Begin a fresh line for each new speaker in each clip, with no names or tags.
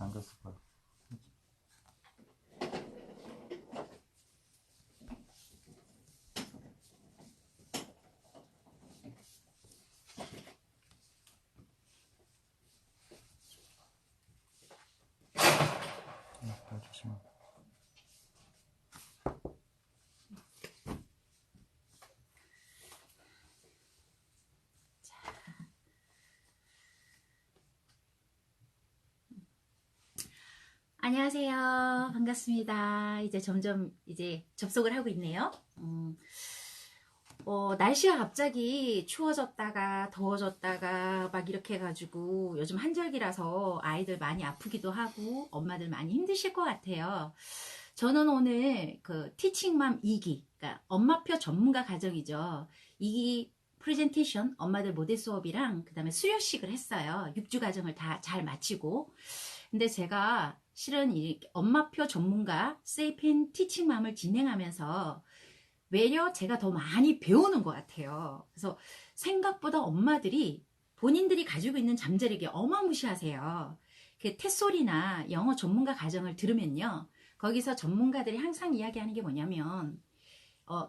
잠겼을 거야. 조심하고.
안녕하세요. 반갑습니다. 이제 점점 접속을 하고 있네요. 날씨가 갑자기 추워졌다가 더워졌다가 막 이렇게 해가지고 요즘 한절기라서 아이들 많이 아프기도 하고 엄마들 많이 힘드실 것 같아요. 저는 오늘 그 티칭맘 2기, 그러니까 엄마표 전문가 가정이죠. 2기 프레젠테이션 엄마들 모델 수업이랑 그 다음에 수료식을 했어요. 6주 과정을 다 잘 마치고. 근데 제가 실은 이 엄마표 전문가 세이펜 티칭맘을 진행하면서 외려 제가 더 많이 배우는 것 같아요. 그래서 생각보다 엄마들이 본인들이 가지고 있는 잠재력이 어마무시하세요. 그 텟소리나 영어 전문가 가정을 들으면요. 거기서 전문가들이 항상 이야기하는 게 뭐냐면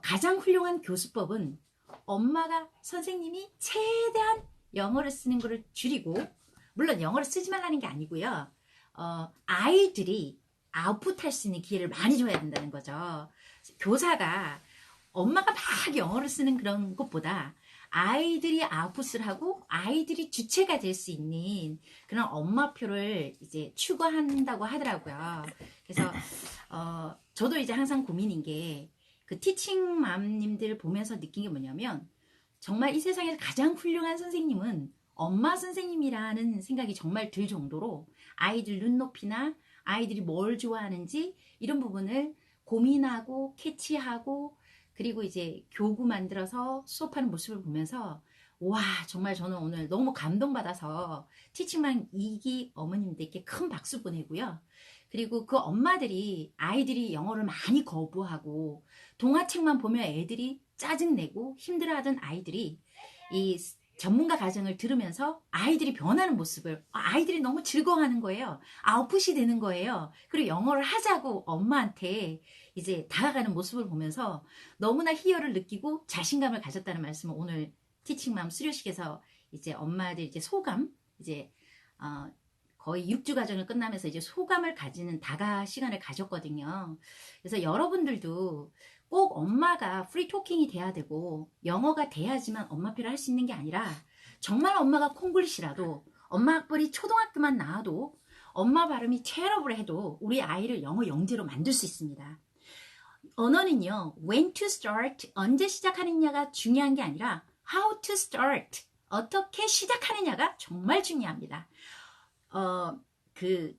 가장 훌륭한 교수법은 엄마가 선생님이 최대한 영어를 쓰는 거를 줄이고, 물론 영어를 쓰지 말라는 게 아니고요. 아이들이 아웃풋할 수 있는 기회를 많이 줘야 된다는 거죠. 교사가 엄마가 막 영어를 쓰는 그런 것보다 아이들이 아웃풋을 하고 아이들이 주체가 될 수 있는 그런 엄마표를 이제 추구한다고 하더라고요. 그래서 저도 이제 항상 고민인 게 그 티칭맘님들 보면서 느낀 게 뭐냐면 정말 이 세상에서 가장 훌륭한 선생님은 엄마 선생님이라는 생각이 정말 들 정도로 아이들 눈높이나 아이들이 뭘 좋아하는지 이런 부분을 고민하고 캐치하고 그리고 이제 교구 만들어서 수업하는 모습을 보면서 와 정말 저는 오늘 너무 감동받아서 티칭맘 2기 어머님들께 큰 박수 보내고요. 그리고 그 엄마들이 아이들이 영어를 많이 거부하고 동화책만 보면 애들이 짜증내고 힘들어하던 아이들이 이 전문가 가정을 들으면서 아이들이 변하는 모습을 아이들이 너무 즐거워하는 거예요. 아웃풋이 되는 거예요. 그리고 영어를 하자고 엄마한테 이제 다가가는 모습을 보면서 너무나 희열을 느끼고 자신감을 가졌다는 말씀을 오늘 티칭맘 수료식에서 이제 엄마들 이제 소감 이제 거의 6주 과정을 끝나면서 이제 소감을 가지는 다가 시간을 가졌거든요. 그래서 여러분들도 꼭 엄마가 프리토킹이 돼야 되고 영어가 돼야지만 엄마표를 할 수 있는 게 아니라 정말 엄마가 콩글리시라도 엄마 학벌이 초등학교만 나와도 엄마 발음이 체러블 해도 우리 아이를 영어 영재로 만들 수 있습니다. 언어는요, when to start, 언제 시작하느냐가 중요한 게 아니라 how to start, 어떻게 시작하느냐가 정말 중요합니다.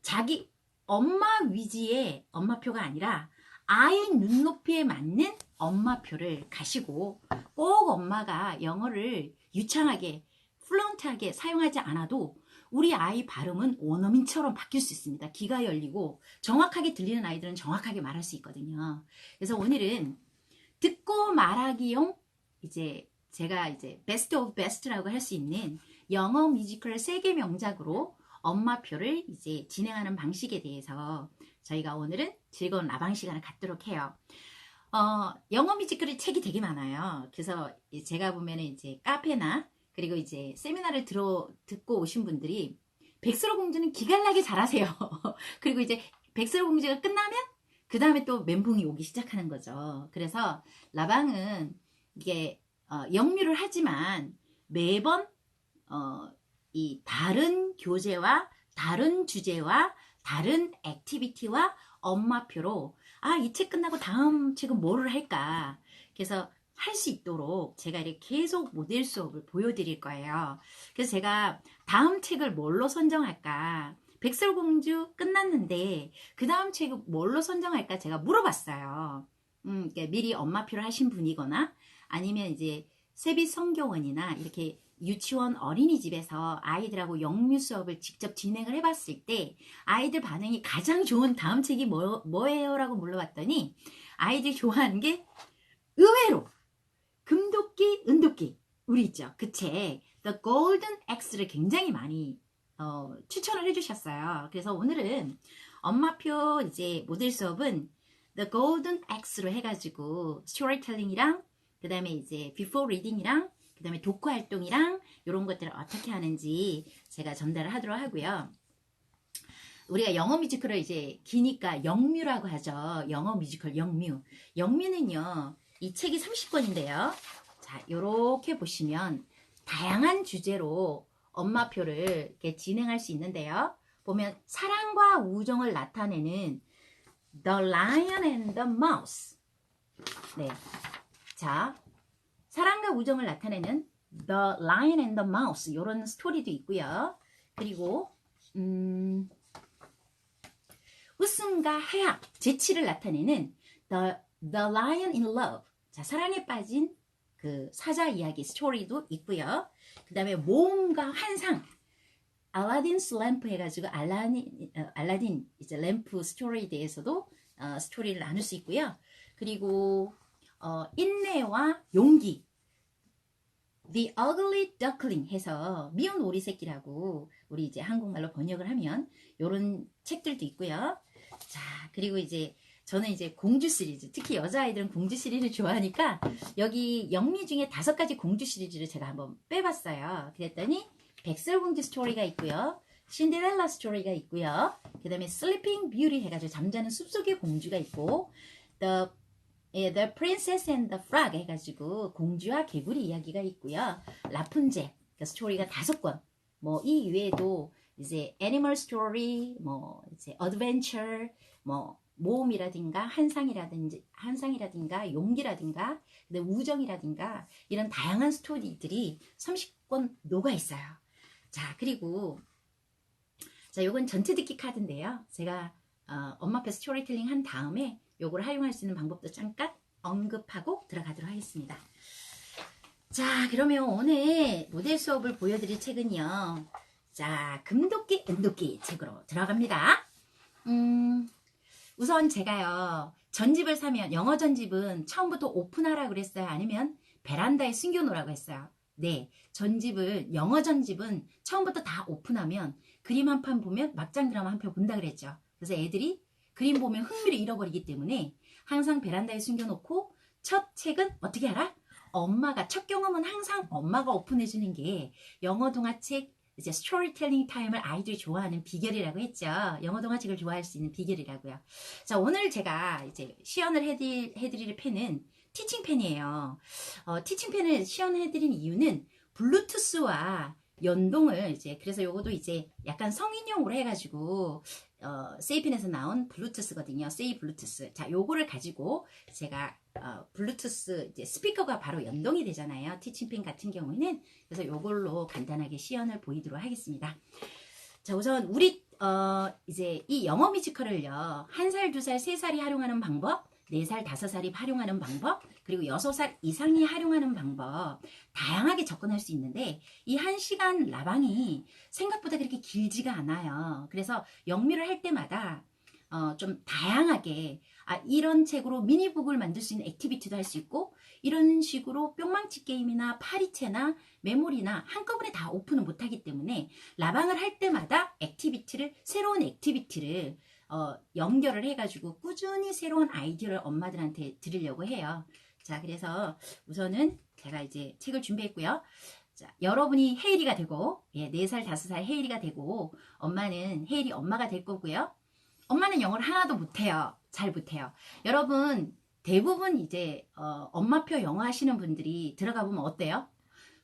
자기 엄마 위주의 엄마표가 아니라 아이 눈높이에 맞는 엄마표를 가시고 꼭 엄마가 영어를 유창하게 플루언트하게 사용하지 않아도 우리 아이 발음은 원어민처럼 바뀔 수 있습니다. 귀가 열리고 정확하게 들리는 아이들은 정확하게 말할 수 있거든요. 그래서 오늘은 듣고 말하기용 제가 이제 베스트 오브 베스트라고 할 수 있는 영어 뮤지컬 세계 명작으로 엄마표를 이제 진행하는 방식에 대해서 저희가 오늘은 즐거운 라방 시간을 갖도록 해요. 영어 뮤지컬의 책이 되게 많아요. 그래서 제가 보면은 이제 카페나 그리고 이제 세미나를 듣고 오신 분들이 백설공주는 기갈나게 잘하세요. 그리고 이제 백설공주가 끝나면 그 다음에 또 멘붕이 오기 시작하는 거죠. 그래서 라방은 이게 역류를 하지만 매번 이 다른 교재와 다른 주제와 다른 액티비티와 엄마표로 이 책 끝나고 다음 책은 뭐를 할까 그래서 할 수 있도록 제가 이렇게 계속 모델 수업을 보여드릴 거예요. 그래서 제가 다음 책을 뭘로 선정할까 백설공주 끝났는데 그 다음 책을 뭘로 선정할까 제가 물어봤어요. 그러니까 미리 엄마표를 하신 분이거나 아니면 이제 세빛 성교원이나 이렇게 유치원 어린이집에서 아이들하고 영유 수업을 직접 진행을 해봤을 때 아이들 반응이 가장 좋은 다음 책이 뭐예요? 라고 물어봤더니 아이들이 좋아하는 게 의외로 금도끼, 은도끼 우리 있죠. 그 책 The Golden Axe를 굉장히 많이 추천을 해주셨어요. 그래서 오늘은 엄마표 이제 모델 수업은 The Golden X로 해가지고 스토리텔링이랑 그 다음에 이제 Before Reading이랑 그 다음에 독후 활동이랑 이런 것들을 어떻게 하는지 제가 전달을 하도록 하고요. 우리가 영어 뮤지컬을 이제 기니까 영뮤라고 하죠. 영어 뮤지컬 영뮤. 영뮤는요, 이 책이 30권인데요. 자, 요렇게 보시면 다양한 주제로 엄마표를 이렇게 진행할 수 있는데요. 보면 사랑과 우정을 나타내는 The Lion and the Mouse. 네. 자, 사랑과 우정을 나타내는 The Lion and the Mouse. 요런 스토리도 있고요. 그리고 웃음과 해악, 재치를 나타내는 The Lion in Love. 자, 사랑에 빠진 그 사자 이야기 스토리도 있고요. 그 다음에 모험과 환상, 알라딘스 램프 해가지고 알라딘 이제 램프 스토리에 대해서도 스토리를 나눌 수 있고요. 그리고 인내와 용기, The Ugly Duckling 해서 미운 오리 새끼라고 우리 이제 한국말로 번역을 하면 이런 책들도 있고요. 자, 그리고 이제 저는 이제 공주 시리즈, 특히 여자아이들은 공주 시리즈를 좋아하니까 여기 영미 중에 5가지 공주 시리즈를 제가 한번 빼봤어요. 그랬더니 백설공주 스토리가 있고요. 신데렐라 스토리가 있고요. 그 다음에 슬리핑 뷰티 해가지고 잠자는 숲속의 공주가 있고 The Princess and the Frog 해가지고 공주와 개구리 이야기가 있고요. 라푼젤 그 스토리가 5권. 뭐 이 이외에도 이제 애니멀 스토리, 뭐 이제 어드벤처, 뭐 모험이라든가 한상이라든가 용기라든가 우정이라든가 이런 다양한 스토리들이 30권 녹아 있어요. 자, 그리고 자, 요건 전체 듣기 카드인데요. 제가 엄마표 스토리텔링 한 다음에 요걸 활용할 수 있는 방법도 잠깐 언급하고 들어가도록 하겠습니다. 자, 그러면 오늘 모델 수업을 보여드릴 책은요. 자, 금도끼 은도끼 책으로 들어갑니다. 우선 제가요, 전집을 사면 영어 전집은 처음부터 오픈하라고 그랬어요? 아니면 베란다에 숨겨놓으라고 했어요? 네, 영어 전집은 처음부터 다 오픈하면 그림 한 판 보면 막장 드라마 한 편 본다 그랬죠. 그래서 애들이 그림 보면 흥미를 잃어버리기 때문에 항상 베란다에 숨겨놓고 첫 책은 어떻게 알아? 첫 경험은 항상 엄마가 오픈해주는 게 영어 동화책 이제 스토리텔링 타임을 아이들이 좋아하는 비결이라고 했죠. 영어 동화책을 좋아할 수 있는 비결이라고요. 자, 오늘 제가 이제 시연을 해드릴 펜은 티칭펜이에요. 티칭펜을 시연해드린 이유는 블루투스와 연동을 그래서 요것도 이제 약간 성인용으로 해가지고 세이펜에서 나온 블루투스거든요. 세이 블루투스. 자, 요거를 가지고 제가 블루투스 이제 스피커가 바로 연동이 되잖아요. 티칭펜 같은 경우에는. 그래서 요걸로 간단하게 시연을 보이도록 하겠습니다. 자, 우선 우리 이제 이 영어 뮤지컬을요. 1살, 2살, 3살이 활용하는 방법, 4살, 5살이 활용하는 방법, 그리고 6살 이상이 활용하는 방법 다양하게 접근할 수 있는데 이 1시간 라방이 생각보다 그렇게 길지가 않아요. 그래서 영미를 할 때마다 좀 다양하게 이런 책으로 미니북을 만들 수 있는 액티비티도 할 수 있고 이런 식으로 뿅망치 게임이나 파리채나 메모리나 한꺼번에 다 오픈을 못하기 때문에 라방을 할 때마다 새로운 액티비티를 연결을 해가지고 꾸준히 새로운 아이디어를 엄마들한테 드리려고 해요. 자, 그래서 우선은 제가 이제 책을 준비했고요. 자, 여러분이 헤이리가 되고 4살, 5살 헤이리가 되고 헤이리 엄마가 될 거고요. 엄마는 영어를 하나도 못해요. 잘 못해요. 여러분 대부분 이제 엄마표 영어 하시는 분들이 들어가 보면 어때요?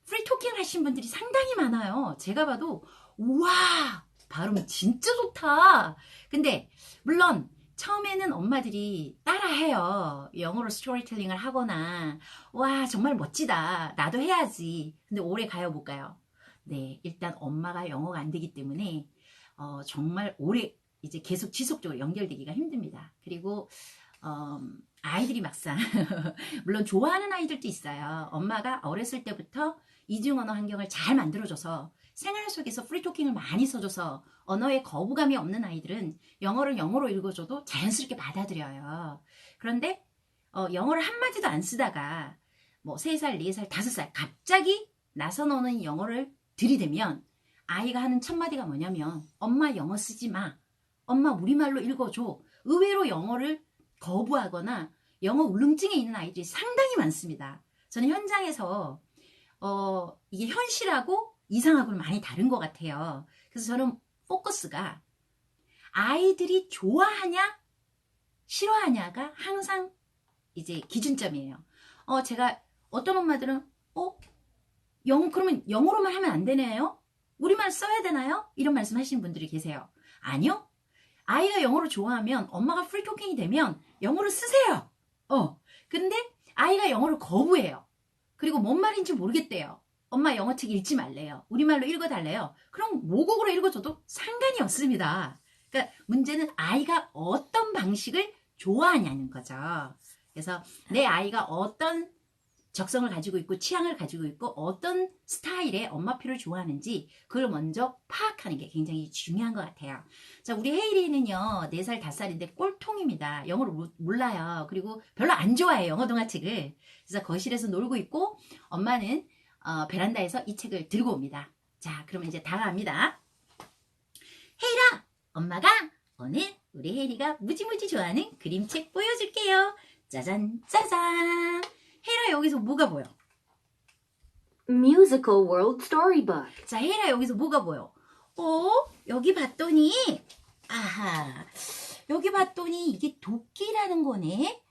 프리토킹 하신 분들이 상당히 많아요. 제가 봐도 우와 발음 진짜 좋다. 근데 물론 처음에는 엄마들이 따라해요. 영어로 스토리텔링을 하거나 와 정말 멋지다. 나도 해야지. 근데 오래 가요 못 가요? 네, 일단 엄마가 영어가 안 되기 때문에 정말 오래 이제 계속 지속적으로 연결되기가 힘듭니다. 그리고 아이들이 막상 물론 좋아하는 아이들도 있어요. 엄마가 어렸을 때부터 이중언어 환경을 잘 만들어줘서 생활 속에서 프리토킹을 많이 써줘서 언어에 거부감이 없는 아이들은 영어를 영어로 읽어줘도 자연스럽게 받아들여요. 그런데 영어를 한마디도 안 쓰다가 뭐 3살, 4살, 5살 갑자기 나선 언어인 영어를 들이대면 아이가 하는 첫 마디가 뭐냐면 엄마 영어 쓰지 마. 엄마 우리말로 읽어줘. 의외로 영어를 거부하거나 영어 울렁증에 있는 아이들이 상당히 많습니다. 저는 현장에서 이게 현실하고 이상하고는 많이 다른 것 같아요. 그래서 저는 포커스가 아이들이 좋아하냐 싫어하냐가 항상 이제 기준점이에요. 제가 어떤 엄마들은 그러면 영어로만 하면 안 되나요? 우리말 써야 되나요? 이런 말씀 하시는 분들이 계세요. 아니요. 아이가 영어를 좋아하면 엄마가 프리토킹이 되면 영어를 쓰세요. 근데 아이가 영어를 거부해요. 그리고 뭔 말인지 모르겠대요. 엄마 영어책 읽지 말래요. 우리말로 읽어달래요. 그럼 모국어로 읽어줘도 상관이 없습니다. 그러니까 문제는 아이가 어떤 방식을 좋아하냐는 거죠. 그래서 내 아이가 어떤 적성을 가지고 있고 취향을 가지고 있고 어떤 스타일의 엄마표를 좋아하는지 그걸 먼저 파악하는 게 굉장히 중요한 것 같아요. 자, 우리 헤이리는요 4살 5살인데 꼴통입니다. 영어를 몰라요. 그리고 별로 안 좋아해요, 영어 동화책을. 그래서 거실에서 놀고 있고 엄마는 베란다에서 이 책을 들고 옵니다. 자, 그러면 이제 다가갑니다. 헤이라, 엄마가 오늘 우리 헤이리가 무지무지 좋아하는 그림책 보여줄게요. 짜잔 짜잔. 헤이라, 여기서 뭐가 보여?
Musical World Storybook.
자, 헤이라, 여기서 뭐가 보여? 여기 봤더니 아하, 여기 봤더니 이게 도끼라는 거네.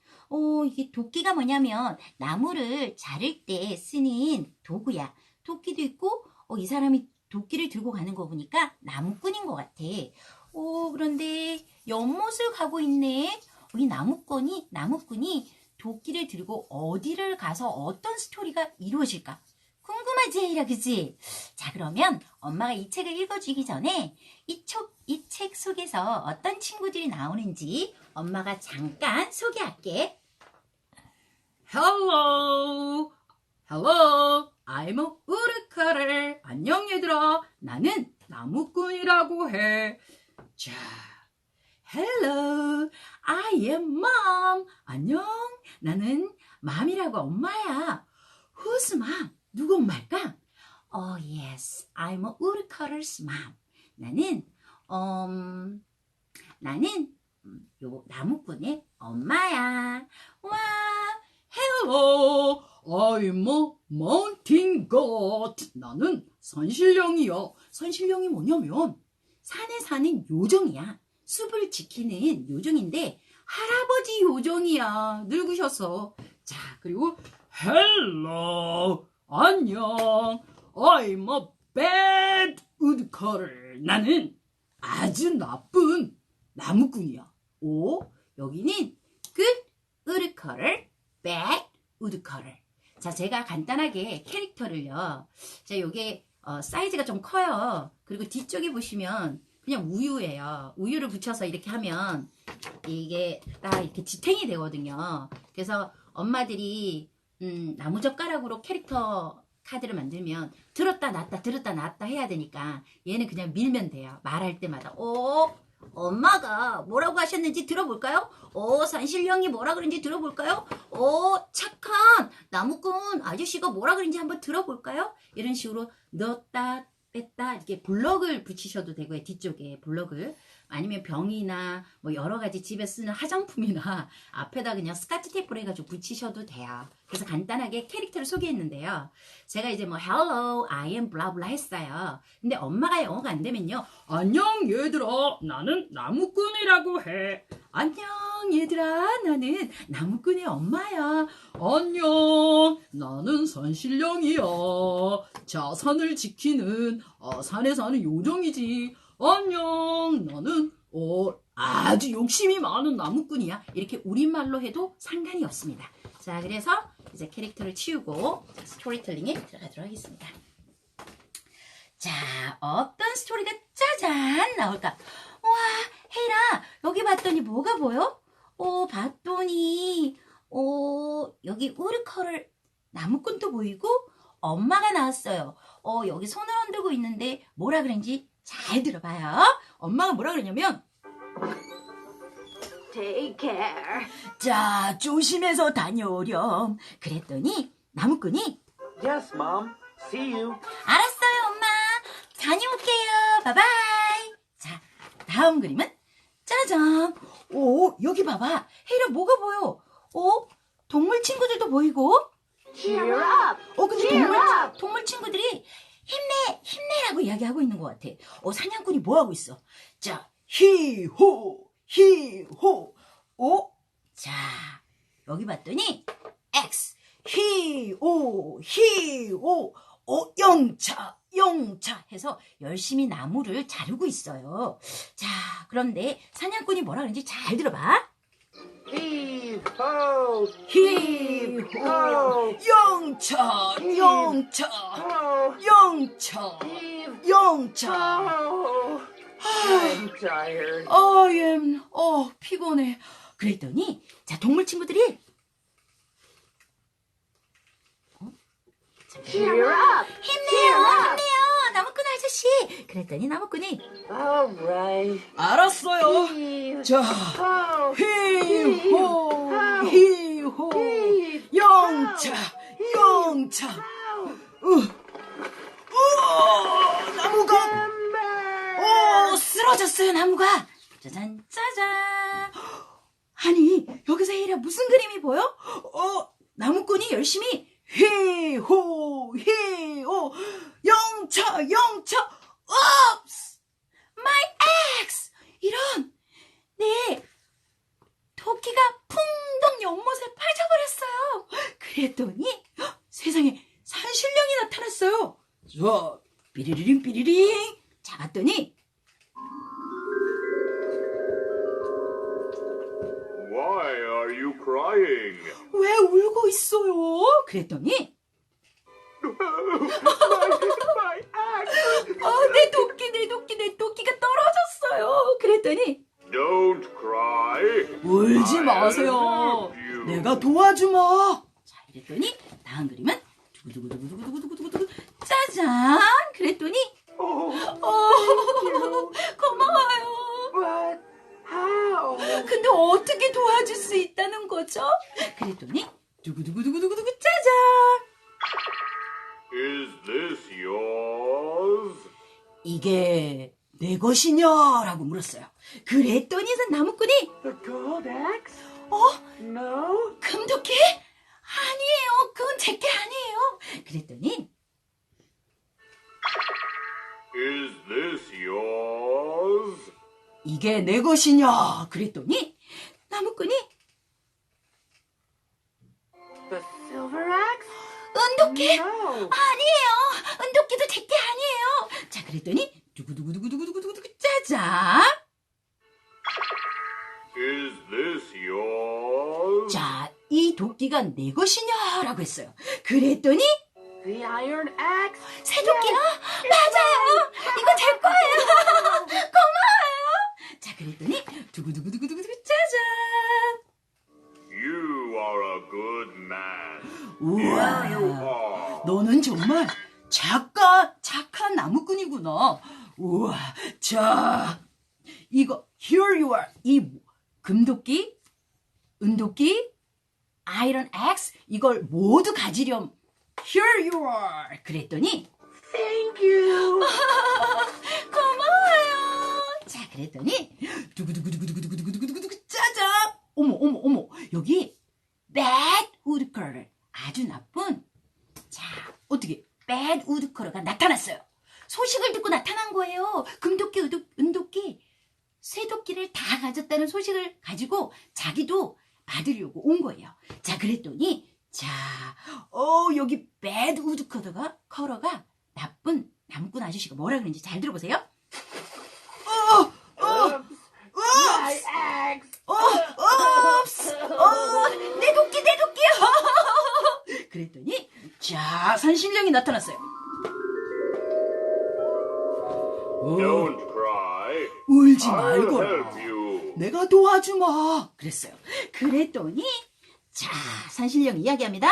이게 도끼가 뭐냐면 나무를 자를 때 쓰는 도구야. 도끼도 있고 이 사람이 도끼를 들고 가는 거 보니까 나무꾼인 것 같아. 그런데 연못을 가고 있네. 이 나무꾼이 도끼를 들고 어디를 가서 어떤 스토리가 이루어질까? 궁금하지, 헤이라, 그치? 자, 그러면 엄마가 이 책을 읽어주기 전에 이 책 속에서 어떤 친구들이 나오는지 엄마가 잠깐 소개할게. Hello, hello, I'm a woodcutter. 안녕 얘들아, 나는 나무꾼이라고 해. 자, Hello, I am mom. 안녕, 나는 맘이라고 엄마야. Who's mom? 누구 엄마일까? Yes, I'm a woodcutter's mom. 나는 요 나무꾼의 엄마야. 와, Hello, I'm a mountain goat. 나는 산신령이야. 산신령이 뭐냐면 산에 사는 요정이야. 숲을 지키는 요정인데 할아버지 요정이야. 늙으셨어. 자, 그리고 Hello, 안녕. I'm a bad woodcutter. 나는 아주 나쁜 나무꾼이야. 여기는 good woodcutter, bad woodcutter. 자, 제가 간단하게 캐릭터를요. 자, 요게 사이즈가 좀 커요. 그리고 뒤쪽에 보시면 그냥 우유예요. 우유를 붙여서 이렇게 하면 이게 딱 이렇게 지탱이 되거든요. 그래서 엄마들이 나무젓가락으로 캐릭터 카드를 만들면 들었다 놨다 들었다 놨다 해야 되니까 얘는 그냥 밀면 돼요. 말할 때마다 엄마가 뭐라고 하셨는지 들어볼까요? 산신령이 뭐라 그런지 들어볼까요? 착한 나무꾼 아저씨가 뭐라 그런지 한번 들어볼까요? 이런 식으로 넣었다 뺐다 이렇게 블럭을 붙이셔도 되고요. 뒤쪽에 블럭을. 아니면 병이나 뭐 여러 가지 집에 쓰는 화장품이나 앞에다 그냥 스카치 테이프로 해가지고 붙이셔도 돼요. 그래서 간단하게 캐릭터를 소개했는데요. 제가 이제 뭐 hello, I am blah blah 했어요. 근데 엄마가 영어가 안 되면요. 안녕 얘들아, 나는 나무꾼이라고 해. 안녕 얘들아, 나는 나무꾼의 엄마야. 안녕, 나는 산신령이야. 자, 산을 지키는 산에 사는 요정이지. 안녕, 나는 아주 욕심이 많은 나무꾼이야. 이렇게 우리말로 해도 상관이 없습니다. 자, 그래서 이제 캐릭터를 치우고 스토리텔링에 들어가도록 하겠습니다. 자, 어떤 스토리가 짜잔 나올까? 와, 헤이라, 여기 봤더니 뭐가 보여? 봤더니 여기 우르커를 나무꾼도 보이고 엄마가 나왔어요. 여기 손을 흔들고 있는데 뭐라 그런지 잘 들어봐요. 엄마가 뭐라 그러냐면
Take care.
자, 조심해서 다녀오렴. 그랬더니 나무꾼이
Yes, Mom. See you.
알았어요, 엄마. 다녀올게요. 바이바이. 자, 다음 그림은 짜잔. 오, 여기 봐봐. 혜일아 뭐가 보여? 동물 친구들도 보이고.
Cheer up!
근데
Cheer up!
동물 친구들이 힘내라고 이야기하고 있는 것 같아. 사냥꾼이 뭐 하고 있어? 자, 히호. 자, 여기 봤더니 X. 히오. 영차 해서 열심히 나무를 자르고 있어요. 자, 그런데 사냥꾼이 뭐라 그러는지 잘 들어봐.
Heave-ho!
히호. 영차.
Oh, I'm tired.
피곤해. 그랬더니, 자, 동물 친구들이,
Cheer up!
힘내요, 나무꾼 아저씨. 그랬더니 나무꾼이,
All right.
알았어요.
Heave.
자,
Ho!
히호.
Heave.
영차. 나무가,
Timber.
쓰러졌어요, 나무가. 짜잔. 아니, 여기서 혜일아 무슨 그림이 보여? 나무꾼이 열심히 히호. 영차. Oops! My axe! 이런, 네, 토끼가 풍덩 연못에 빠져버렸어요. 그랬더니 세상에 산신령이 나타났어요. 자, 삐리링 잡았더니
Why are you crying?
왜 울고 있어요? 그랬더니
My axe!
내 토끼가 떨어졌어요. 그랬더니
Don't cry.
울지
I'll
마세요.
help you.
내가 도와주마. 자, 이랬더니 다음 그림은 두구두구두구두구두구두구 짜잔. 그랬더니 고마워요.
But how?
근데 어떻게 도와줄 수 있다는 거죠? 그랬더니 두구두구두구두구두구 짜잔.
Is this yours?
이게 내 것이냐라고 물었어요. 그랬더니 나무꾼이
The gold axe?
어?
No.
금도끼? 아니에요. 그건 제게 아니에요. 그랬더니
Is this yours?
이게 내 것이냐? 그랬더니 나무꾼이
The silver axe?
은도끼?
No.
아니에요. 은도끼도 제게 아니에요. 자, 그랬더니 두구두구두구두구두구두구 짜잔.
Is this yours?
자, 이 도끼가 내 것이냐라고 했어요. 그랬더니
The iron axe?
새도끼야? 맞아요. 이거 제 거예요. 고마워요. 자, 그랬더니 두구두구두구두구 짜잔.
You are a good man.
우와.
You are.
너는 정말 착한 나무꾼이구나. 우와. 자, 이거 here you are. 이 금도끼, 은도끼, 아이런 엑스 이걸 모두 가지렴. Here you are. 그랬더니
Thank you.
고마워요. 자, 그랬더니 두구두구두구두구두구두구두구 짜잔. 어머. 여기 bad woodcutter 아주 나쁜. 자, 어떻게 bad woodcutter가 나타났어요. 소식을 듣고 나타난 거예요. 금도끼, 은도끼, 쇠도끼를 다 가졌다는 소식을 가지고 자기도 받으려고 온 거예요. 자, 그랬더니 자, 여기 bad woodcutter가 나쁜 나무꾼 아저씨가 뭐라 그러는지 잘 들어보세요.
Oops. My axe.
내 도끼요. 그랬더니 자, 산신령이 나타났어요.
Don't cry.
울지
I'll
말고
help you.
내가 도와주마. 그랬어요. 그랬더니 자, 산신령이 이야기합니다.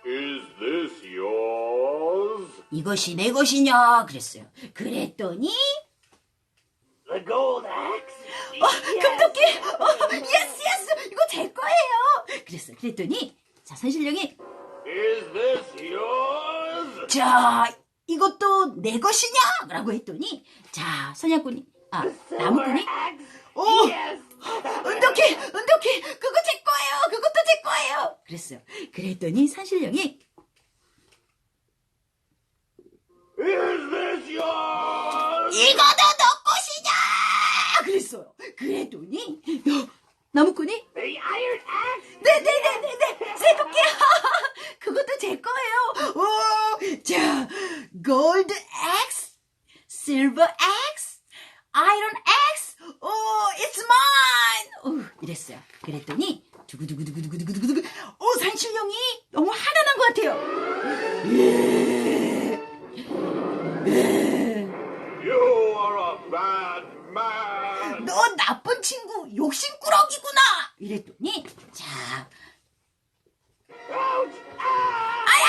Is this yours?
이것이 내 것이냐? 그랬어요. 그랬더니
The gold axe?
금도끼. 예스. 이거 제 거예요. 그랬어요. 그랬더니 자, 산신령이
Is this yours?
자, 이것도 내 것이냐? 라고 했더니 자, 사냥꾼이 나무꾼이
Axe.
오!
Yes.
은덕이 그거 제 거예요. 그것도 제 거예요. 그랬어요. 그랬더니 산신령이
Is this yours?
이거도 너 것이냐? 그랬어요. 그랬더니 나무꾼이
The iron axe.
네네네네네 새도끼 그것도 제 거예요. 오, 자, 골드 엑스, 실버 엑스, 아이런 엑스, 오, it's mine. 오, 이랬어요. 그랬더니 두구두구두구두구두구두구. 오, 산신령이 너무 화가 난 것 같아요.
You are a bad man.
너 나쁜 친구 욕심꾸러기구나. 이랬더니 자.
Ouch.
아야,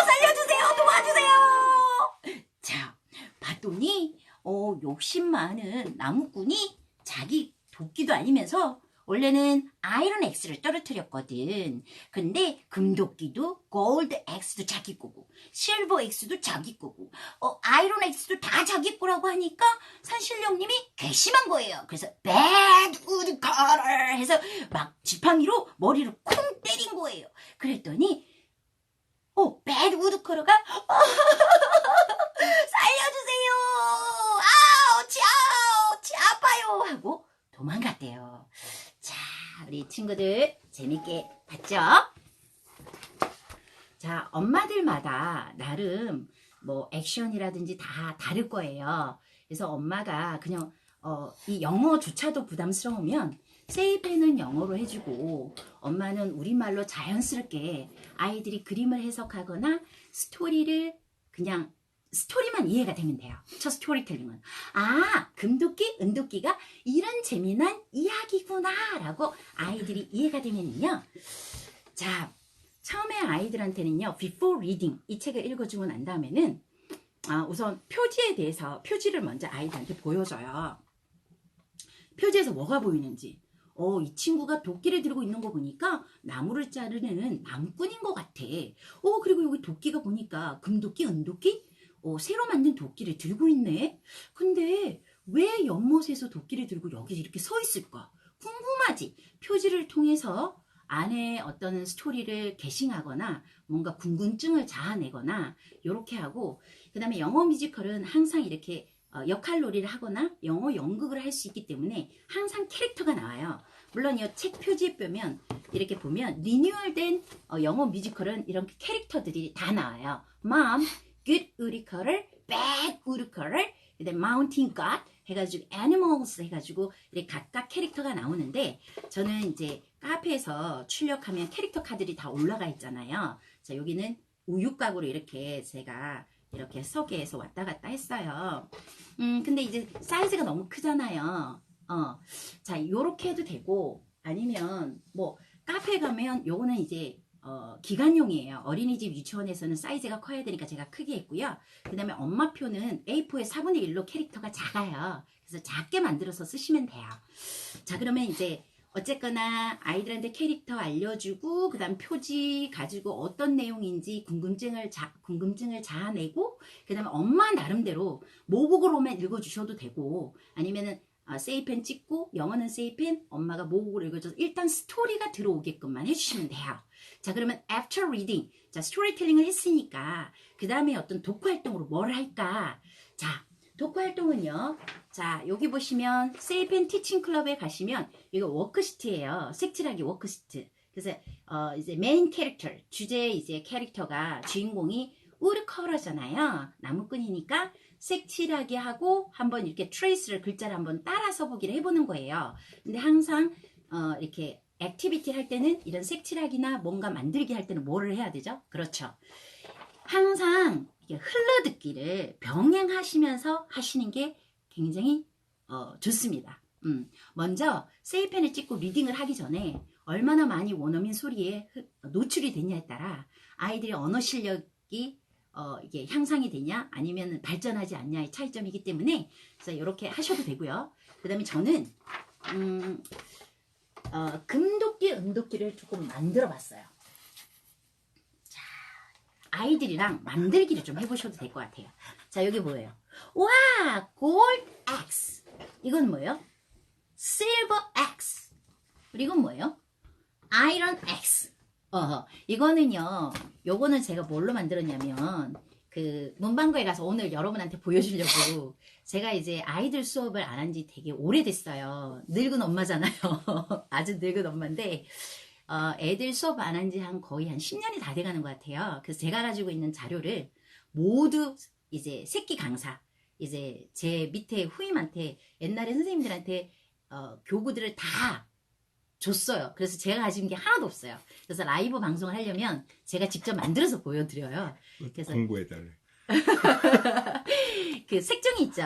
살려주세요, 도와주세요. 자, 봤더니 욕심 많은 나무꾼이 자기 도끼도 아니면서 원래는 아이런 엑스를 떨어뜨렸거든. 근데 금도끼도 골드 엑스도 자기 거고 실버 엑스도 자기 거고 아이런 엑스도 다 자기 거라고 하니까 산신령님이 괘씸한 거예요. 그래서 bad wood cutter 해서 막 지팡이로 머리를 콩 때린 거예요. 그랬더니 bad wood cutter가 살려주세요. 아우치 아파요 하고 도망갔대요. 자, 우리 친구들 재밌게 봤죠? 자, 엄마들마다 나름 뭐 액션이라든지 다 다를 거예요. 그래서 엄마가 그냥 이 영어조차도 부담스러우면 세이펜은 영어로 해주고 엄마는 우리말로 자연스럽게 아이들이 그림을 해석하거나 스토리를 그냥 스토리만 이해가 되면 돼요. 첫 스토리텔링은 금도끼, 은도끼가 이런 재미난 이야기구나 라고 아이들이 이해가 되면요. 자, 처음에 아이들한테는요 Before Reading 이 책을 읽어주고 난 다음에는 우선 표지에 대해서 표지를 먼저 아이들한테 보여줘요. 표지에서 뭐가 보이는지 이 친구가 도끼를 들고 있는 거 보니까 나무를 자르는 나무꾼인 것 같아. 그리고 여기 도끼가 보니까 금도끼, 은도끼? 새로 만든 도끼를 들고 있네. 근데 왜 연못에서 도끼를 들고 여기 이렇게 서 있을까? 궁금하지? 표지를 통해서 안에 어떤 스토리를 개싱하거나 뭔가 궁금증을 자아내거나 이렇게 하고 그 다음에 영어 뮤지컬은 항상 이렇게 역할놀이를 하거나 영어 연극을 할 수 있기 때문에 항상 캐릭터가 나와요. 물론 이 책 표지에 보면 이렇게 보면 리뉴얼된 영어 뮤지컬은 이런 캐릭터들이 다 나와요. Mom, Good Woody Cutter, Bad Woody Cutter, 그다음에 Mountain God 해가지고 Animals 해가지고 이렇게 각각 캐릭터가 나오는데 저는 이제 카페에서 출력하면 캐릭터 카드들이 다 올라가 있잖아요. 자, 여기는 우유곽으로 이렇게 제가 이렇게 서게에서 왔다 갔다 했어요. 근데 이제 사이즈가 너무 크잖아요. 자, 요렇게 해도 되고 아니면 뭐 카페 가면 요거는 이제 기간용이에요. 어린이집 유치원에서는 사이즈가 커야 되니까 제가 크게 했고요. 그 다음에 엄마표는 A4의 4분의 1로 캐릭터가 작아요. 그래서 작게 만들어서 쓰시면 돼요. 자, 그러면 이제 어쨌거나 아이들한테 캐릭터 알려주고 그 다음 표지 가지고 어떤 내용인지 궁금증을 자아내고 그 다음에 엄마 나름대로 모국어로만 읽어주셔도 되고 아니면은 세이펜 찍고 영어는 세이펜 엄마가 모국어로 읽어줘서 일단 스토리가 들어오게끔만 해주시면 돼요. 자, 그러면 after reading 자 스토리텔링을 했으니까 그 다음에 어떤 독후활동으로 뭘 할까? 자, 독후활동은요. 자, 여기 보시면 세이펜 티칭 클럽에 가시면 이거 워크시트예요. 색칠하기 워크시트. 그래서 이제 메인 캐릭터 주제 이제 캐릭터가 주인공이 우드 컬러잖아요. 나무꾼이니까 색칠하기 하고 한번 이렇게 트레이스를 글자를 한번 따라서 보기를 해보는 거예요. 근데 항상 이렇게 액티비티를 할 때는 이런 색칠하기나 뭔가 만들기 할 때는 뭐를 해야 되죠? 그렇죠. 항상 흘러듣기를 병행하시면서 하시는 게 굉장히 좋습니다. 먼저 세이펜을 찍고 리딩을 하기 전에 얼마나 많이 원어민 소리에 노출이 되냐에 따라 아이들의 언어 실력이 이게 향상이 되냐 아니면 발전하지 않냐의 차이점이기 때문에 그래서 이렇게 하셔도 되고요. 그 다음에 저는 금도끼, 은도끼를 조금 만들어 봤어요. 자, 아이들이랑 만들기를 좀 해보셔도 될 것 같아요. 자, 여기 뭐예요? 와, 골드 X. 이건 뭐예요? 실버 X. 그리고 뭐예요? 아이런 X. 이거는요, 요거는 제가 뭘로 만들었냐면, 그 문방구에 가서 오늘 여러분한테 보여주려고 제가 이제 아이들 수업을 안 한 지 되게 오래됐어요. 늙은 엄마잖아요. 아주 늙은 엄마인데, 애들 수업 안 한 지 거의 한 10년이 다 돼가는 것 같아요. 그래서 제가 가지고 있는 자료를 모두 이제 새끼 강사, 이제 제 밑에 후임한테, 옛날에 선생님들한테 교구들을 다 줬어요. 그래서 제가 가진 게 하나도 없어요. 그래서 라이브 방송을 하려면 제가 직접 만들어서 보여드려요. 그래서
공부해달래.
그 색종이 있죠.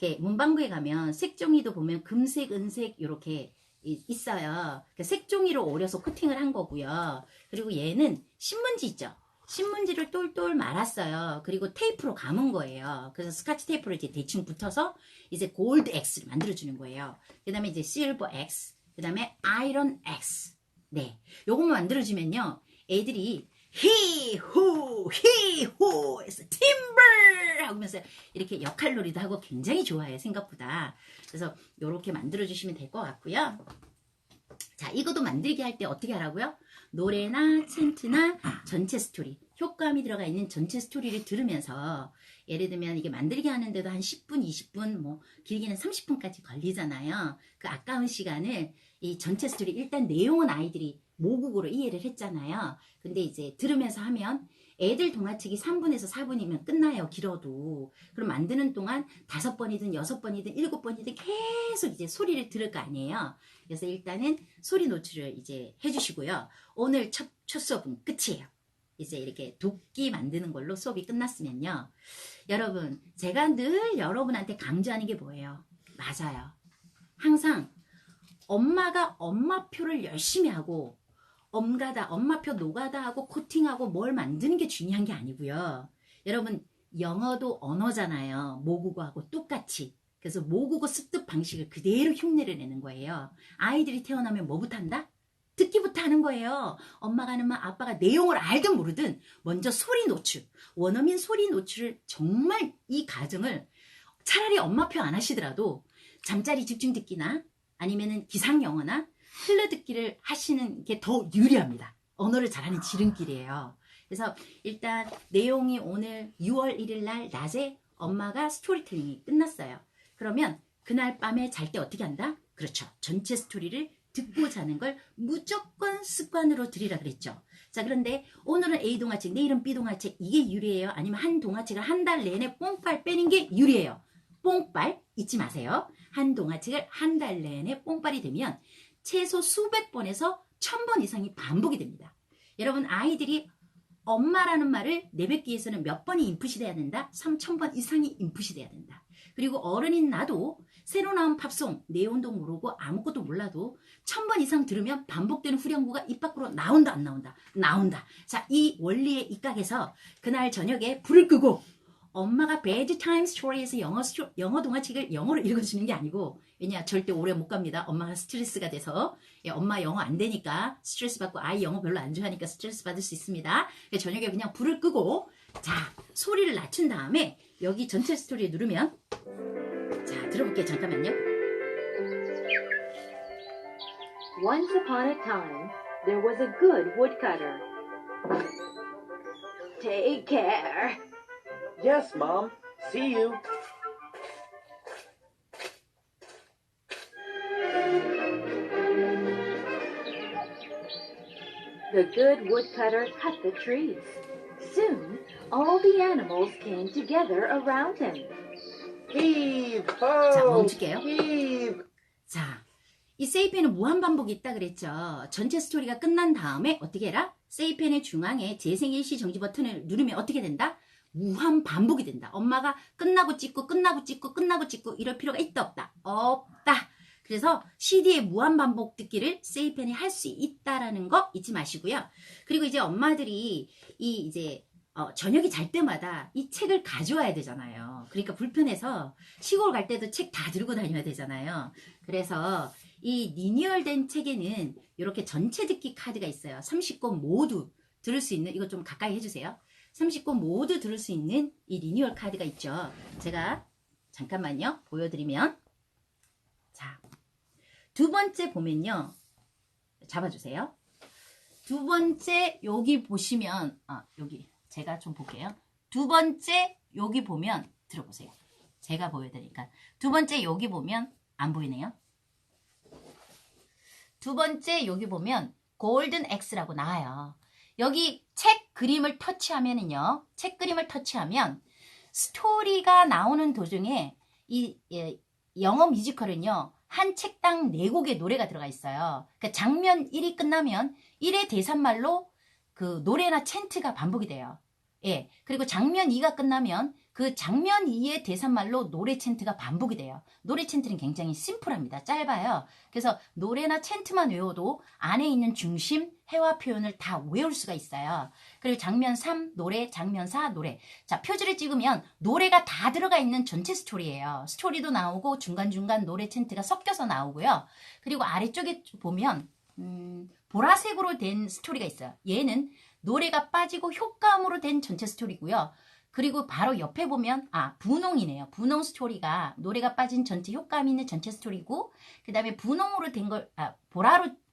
이렇게 문방구에 가면 색종이도 보면 금색, 은색 이렇게 있어요. 그 색종이로 오려서 코팅을 한 거고요. 그리고 얘는 신문지 있죠. 신문지를 똘똘 말았어요. 그리고 테이프로 감은 거예요. 그래서 스카치 테이프를 이제 대충 붙어서 이제 골드 X를 만들어주는 거예요. 그 다음에 이제 실버 X, 그 다음에 아이런 X. 네, 요것만 만들어주면요, 애들이 히후 해서 팀버 하면서 이렇게 역할놀이도 하고 굉장히 좋아해요, 생각보다. 그래서 요렇게 만들어주시면 될 것 같고요. 자, 이것도 만들기 할 때 어떻게 하라고요? 노래나 챈트나 전체 스토리, 효과음이 들어가 있는 전체 스토리를 들으면서, 예를 들면 이게 만들기 하는데도 한 10분, 20분, 뭐 길게는 30분까지 걸리잖아요. 그 아까운 시간을 이 전체 스토리, 일단 내용은 아이들이 모국어로 이해를 했잖아요. 근데 이제 들으면서 하면 애들 동화책이 3분에서 4분이면 끝나요, 길어도. 그럼 만드는 동안 5번이든 6번이든 7번이든 계속 이제 소리를 들을 거 아니에요. 그래서 일단은 소리 노출을 이제 해주시고요. 오늘 첫 수업은 끝이에요. 이제 이렇게 도끼 만드는 걸로 수업이 끝났으면요, 여러분, 제가 늘 여러분한테 강조하는 게 뭐예요? 맞아요. 항상 엄마가 엄마표를 열심히 하고 엄마표 노가다 하고 코팅하고 뭘 만드는 게 중요한 게 아니고요. 여러분, 영어도 언어잖아요. 모국어하고 똑같이. 그래서 모국어 습득 방식을 그대로 흉내를 내는 거예요. 아이들이 태어나면 뭐부터 한다? 듣기부터 하는 거예요. 엄마가 하는 말, 아빠가 내용을 알든 모르든 먼저 소리 노출, 원어민 소리 노출을, 정말 이 과정을 차라리 엄마표 안 하시더라도 잠자리 집중 듣기나 아니면은 기상 영어나 흘러듣기를 하시는 게 더 유리합니다. 언어를 잘하는 지름길이에요. 그래서 일단 내용이 오늘 6월 1일 날 낮에 엄마가 스토리텔링이 끝났어요. 그러면 그날 밤에 잘 때 어떻게 한다? 그렇죠. 전체 스토리를 듣고 자는 걸 무조건 습관으로 들이라 그랬죠. 자, 그런데 오늘은 A 동화책, 내일은 B 동화책, 이게 유리해요? 아니면 한 동화책을 한 달 내내 뽕빨 빼는 게 유리해요? 뽕빨 잊지 마세요. 한 동화책을 한 달 내내 뽕빨이 되면 최소 수백 번에서 1000번 이상이 반복이 됩니다. 여러분, 아이들이 엄마라는 말을 내뱉기 위해서는 몇 번이 인풋이 돼야 된다? 3000번 이상이 인풋이 돼야 된다. 그리고 어른인 나도 새로 나온 팝송, 내용도 모르고 아무것도 몰라도 1000번 이상 들으면 반복되는 후렴구가 입 밖으로 나온다, 안 나온다? 나온다. 자, 이 원리에 입각해서 그날 저녁에 불을 끄고 엄마가 bedtime story에서 영어 동화책을 영어로 읽어주는 게 아니고, 왜냐, 절대 오래 못 갑니다. 엄마가 스트레스가 돼서. 엄마 영어 안 되니까 스트레스 받고, 아이 영어 별로 안 좋아하니까 스트레스 받을 수 있습니다. 저녁에 그냥 불을 끄고, 자, 소리를 낮춘 다음에 여기 전체 스토리에 누르면, 자, 들어볼게요. 잠깐만요.
Once upon a time, there was a good woodcutter. Take care.
Yes, Mom. See you.
The good woodcutter cut the trees. Soon, all the animals came together around him.
Heave
자,
ho!
멈출게요.
Heave!
자, 이 세이펜은 무한반복이 있다 그랬죠. 전체 스토리가 끝난 다음에 어떻게 해라? 세이펜의 중앙에 재생 일시 정지 버튼을 누르면 어떻게 된다? 무한반복이 된다. 엄마가 끝나고 찍고 끝나고 찍고 끝나고 찍고 이럴 필요가 있다 없다? 없다. 그래서 CD의 무한반복 듣기를 세이펜이 할 수 있다라는 거 잊지 마시고요. 그리고 이제 엄마들이 이제 저녁에 잘 때마다 이 책을 가져와야 되잖아요. 그러니까 불편해서 시골 갈 때도 책 다 들고 다녀야 되잖아요. 그래서 이 리뉴얼된 책에는 이렇게 전체 듣기 카드가 있어요. 30권 모두 들을 수 있는, 이거 좀 가까이 해주세요. 30권 모두 들을 수 있는 이 리뉴얼 카드가 있죠. 제가 잠깐만요. 보여드리면 자, 두 번째 보면요. 잡아주세요. 두 번째 여기 보시면 여기 제가 좀 볼게요. 두 번째 여기 보면 들어보세요. 제가 보여드리니까 두 번째 여기 보면 안 보이네요. 두 번째 여기 보면 골든 X라고 나와요. 여기 책 그림을 터치하면은요. 책 그림을 터치하면 스토리가 나오는 도중에 이 영어 뮤지컬은요. 한 책당 4곡의 노래가 들어가 있어요. 그러니까 장면 1이 끝나면 1의 대사말로 그 노래나 챈트가 반복이 돼요. 예. 그리고 장면 2가 끝나면 그 장면 2의 대사말로 노래 챈트가 반복이 돼요. 노래 챈트는 굉장히 심플합니다. 짧아요. 그래서 노래나 챈트만 외워도 안에 있는 중심, 해와 표현을 다 외울 수가 있어요. 그리고 장면 3 노래, 장면 4 노래. 자, 표지를 찍으면 노래가 다 들어가 있는 전체 스토리예요. 스토리도 나오고 중간중간 노래 챈트가 섞여서 나오고요. 그리고 아래쪽에 보면 보라색으로 된 스토리가 있어요. 얘는 노래가 빠지고 효과음으로 된 전체 스토리고요. 그리고 바로 옆에 보면 분홍이네요. 분홍 스토리가 노래가 빠진 전체 효과음 있는 전체 스토리고 그 다음에 분홍으로 된 걸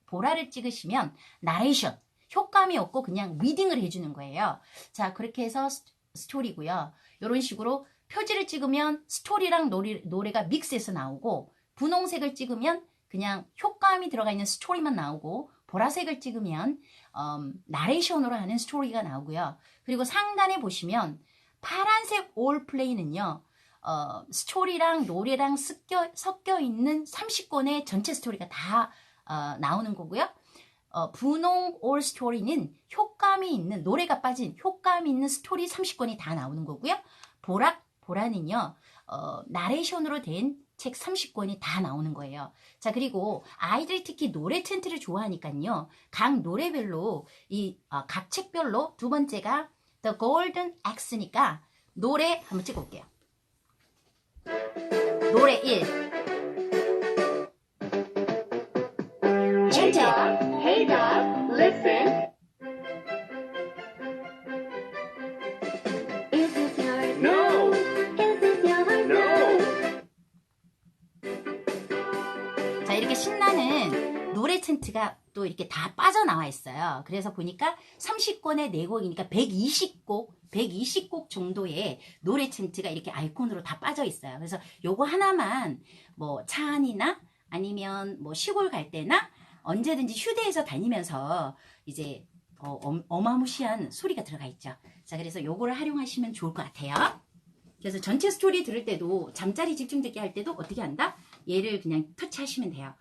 보라를 찍으시면 나레이션 효과음이 없고 그냥 리딩을 해주는 거예요. 자, 그렇게 해서 스토리고요. 이런 식으로 표지를 찍으면 스토리랑 노래가 믹스해서 나오고 분홍색을 찍으면 그냥 효과음이 들어가 있는 스토리만 나오고 보라색을 찍으면 나레이션으로 하는 스토리가 나오고요. 그리고 상단에 보시면 파란색 올 플레이는요. 스토리랑 노래랑 섞여 있는 30권의 전체 스토리가 다 나오는 거고요. 분홍 올 스토리는 효과음이 있는 노래가 빠진 효과음이 있는 스토리 30권이 다 나오는 거고요. 보라는요. 나레이션으로 된 책 30권이 다 나오는 거예요. 자, 그리고 아이들이 특히 노래 챈트를 좋아하니까요. 각 노래별로 각 책별로 두 번째가 The Golden X니까 노래 한번 찍어볼게요. 노래 1
Hey dog, hey dog, listen. Is this yours?
No!
Is this yours?
No!
자, 이렇게 신나는 노래 챈트가 또 이렇게 다 빠져나와 있어요. 그래서 보니까 30권의 4곡이니까 120곡 정도의 노래 챈트가 이렇게 아이콘으로 다 빠져 있어요. 그래서 요거 하나만 뭐 차 안이나 아니면 뭐 시골 갈 때나 언제든지 휴대해서 다니면서 이제 어마무시한 소리가 들어가 있죠. 자, 그래서 요거를 활용하시면 좋을 것 같아요. 그래서 전체 스토리 들을 때도 잠자리 집중 듣기 할 때도 어떻게 한다? 얘를 그냥 터치하시면 돼요.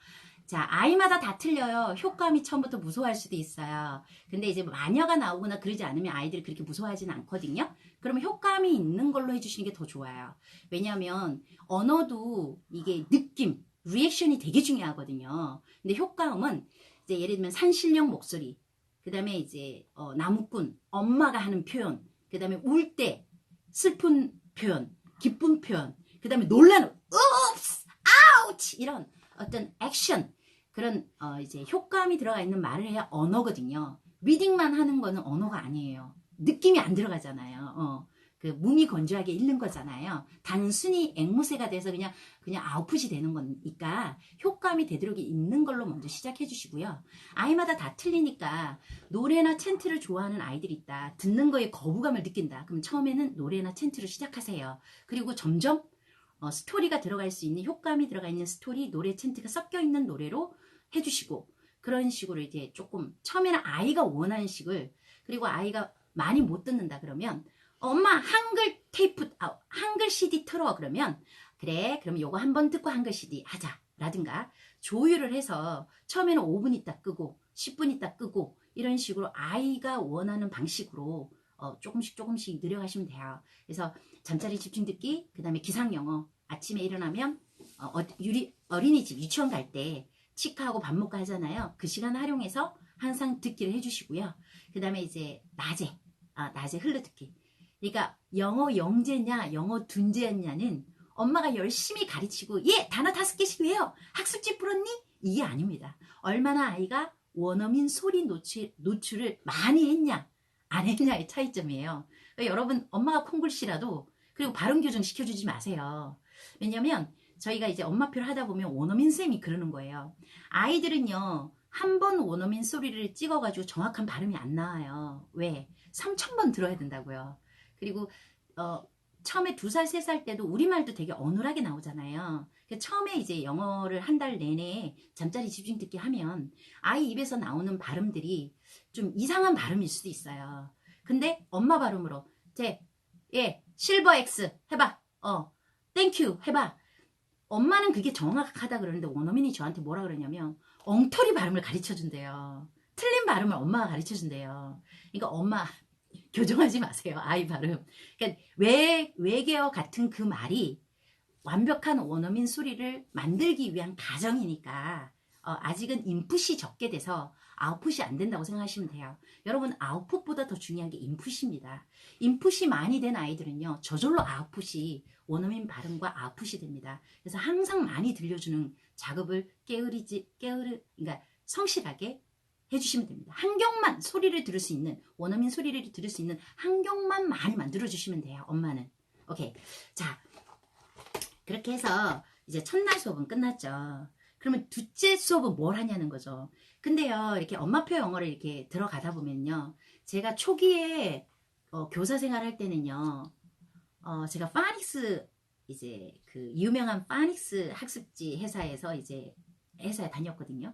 자, 아이마다 다 틀려요. 효과음이 처음부터 무서워할 수도 있어요. 근데 이제 마녀가 나오거나 그러지 않으면 아이들이 그렇게 무서워하지는 않거든요. 그러면 효과음이 있는 걸로 해주시는 게 더 좋아요. 왜냐하면 언어도 이게 느낌, 리액션이 되게 중요하거든요. 근데 효과음은 이제 예를 들면 산신령 목소리, 그 다음에 이제 나무꾼, 엄마가 하는 표현, 그 다음에 울 때 슬픈 표현, 기쁜 표현, 그 다음에 놀라는 읍스, 아우치 이런 어떤 액션 그런 이제 효과음이 들어가 있는 말을 해야 언어거든요. 리딩만 하는 거는 언어가 아니에요. 느낌이 안 들어가잖아요. 그 몸이 건조하게 읽는 거잖아요. 단순히 앵무새가 돼서 그냥 아웃풋이 되는 거니까 효과음이 되도록 있는 걸로 먼저 시작해 주시고요. 아이마다 다 틀리니까 노래나 챈트를 좋아하는 아이들이 있다. 듣는 거에 거부감을 느낀다. 그럼 처음에는 노래나 챈트로 시작하세요. 그리고 점점 스토리가 들어갈 수 있는 효과음이 들어가 있는 스토리, 노래 챈트가 섞여 있는 노래로 해주시고 그런 식으로 이제 조금 처음에는 아이가 원하는 식을 그리고 아이가 많이 못 듣는다 그러면 엄마 한글 테이프 한글 CD 틀어 그러면 그래 그럼 요거 한번 듣고 한글 CD 하자 라든가 조율을 해서 처음에는 5분 있다 끄고 10분 있다 끄고 이런 식으로 아이가 원하는 방식으로 조금씩 늘려가시면 돼요. 그래서 잠자리 집중 듣기 그 다음에 기상영어 아침에 일어나면 어린이집 유치원 갈 때 치과하고 밥 먹고 하잖아요. 그 시간 활용해서 항상 듣기를 해주시고요. 그 다음에 이제 낮에 흘러듣기. 그러니까 영어 영재냐 영어 둔재냐는 엄마가 열심히 가르치고 단어 5개씩 외워 학습지 풀었니? 이게 아닙니다. 얼마나 아이가 원어민 소리 노출을 많이 했냐 안 했냐의 차이점이에요. 그러니까 여러분 엄마가 콩글씨라도 그리고 발음 교정 시켜주지 마세요. 왜냐면 저희가 이제 엄마표를 하다 보면 원어민 쌤이 그러는 거예요. 아이들은요 한 번 원어민 소리를 찍어가지고 정확한 발음이 안 나와요. 왜? 3,000번 들어야 된다고요. 그리고 처음에 2살, 3살 때도 우리말도 되게 어눌하게 나오잖아요. 처음에 이제 영어를 한 달 내내 잠자리 집중 듣기 하면 아이 입에서 나오는 발음들이 좀 이상한 발음일 수도 있어요. 근데 엄마 발음으로 실버 X 해봐. 땡큐 해봐. 엄마는 그게 정확하다 그러는데 원어민이 저한테 뭐라 그러냐면 엉터리 발음을 가르쳐준대요. 틀린 발음을 엄마가 가르쳐준대요. 그러니까 엄마 교정하지 마세요. 아이 발음. 그러니까 외계어 같은 그 말이 완벽한 원어민 소리를 만들기 위한 과정이니까 아직은 인풋이 적게 돼서 아웃풋이 안 된다고 생각하시면 돼요. 여러분 아웃풋보다 더 중요한 게 인풋입니다. 인풋이 많이 된 아이들은요 저절로 아웃풋이 원어민 발음과 아웃풋이 됩니다. 그래서 항상 많이 들려주는 작업을 그러니까 성실하게 해주시면 됩니다. 환경만 소리를 들을 수 있는 원어민 소리를 들을 수 있는 환경만 많이 만들어 주시면 돼요. 엄마는. 오케이. 자 그렇게 해서 이제 첫날 수업은 끝났죠. 그러면 둘째 수업은 뭘 하냐는 거죠. 근데요 이렇게 엄마표 영어를 이렇게 들어가다 보면요 제가 초기에 교사 생활할 때는요 제가 파닉스 이제 그 유명한 파닉스 학습지 회사에서 이제 회사에 다녔거든요.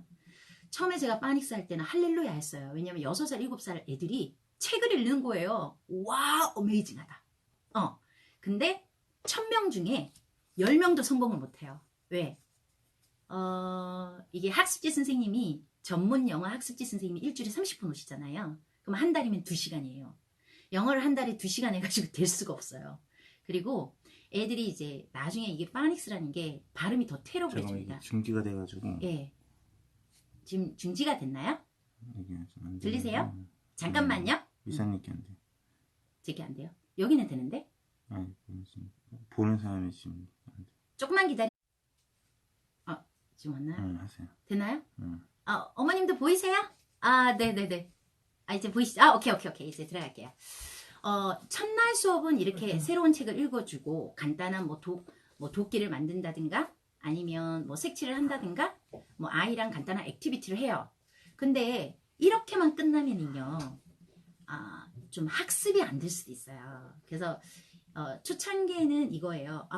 처음에 제가 파닉스 할 때는 할렐루야 했어요. 왜냐면 6살, 7살 애들이 책을 읽는 거예요. 와, 어메이징하다. 근데 1000명 중에 10명도 성공을 못해요. 왜? 이게 학습지 선생님이 전문 영어 학습지 선생님이 일주일에 30분 오시잖아요. 그럼 한 달이면 2시간이에요. 영어를 한 달에 2시간 해가지고 될 수가 없어요. 그리고 애들이 이제 나중에 이게 파닉스라는 게 발음이 더 테러블해집니다.
중기가 돼가지고.
예. 지금 중지가 됐나요?
안
들리세요? 잠깐만요.
이상하게 안 돼.
제게 안 돼요. 여기는 되는데?
아니, 보는 사람이 지금 안 돼.
조금만 기다려. 지금 왔나요?
응, 하세요.
되나요?
응.
어머님도 보이세요? 네네네. 이제 보이시죠? 오케이. 이제 들어갈게요. 첫날 수업은 이렇게 새로운 책을 읽어주고 간단한 도끼를 만든다든가 아니면 색칠을 한다든가 아이랑 간단한 액티비티를 해요. 근데 이렇게만 끝나면은요 좀 학습이 안 될 수도 있어요. 그래서 초창기에는 이거예요.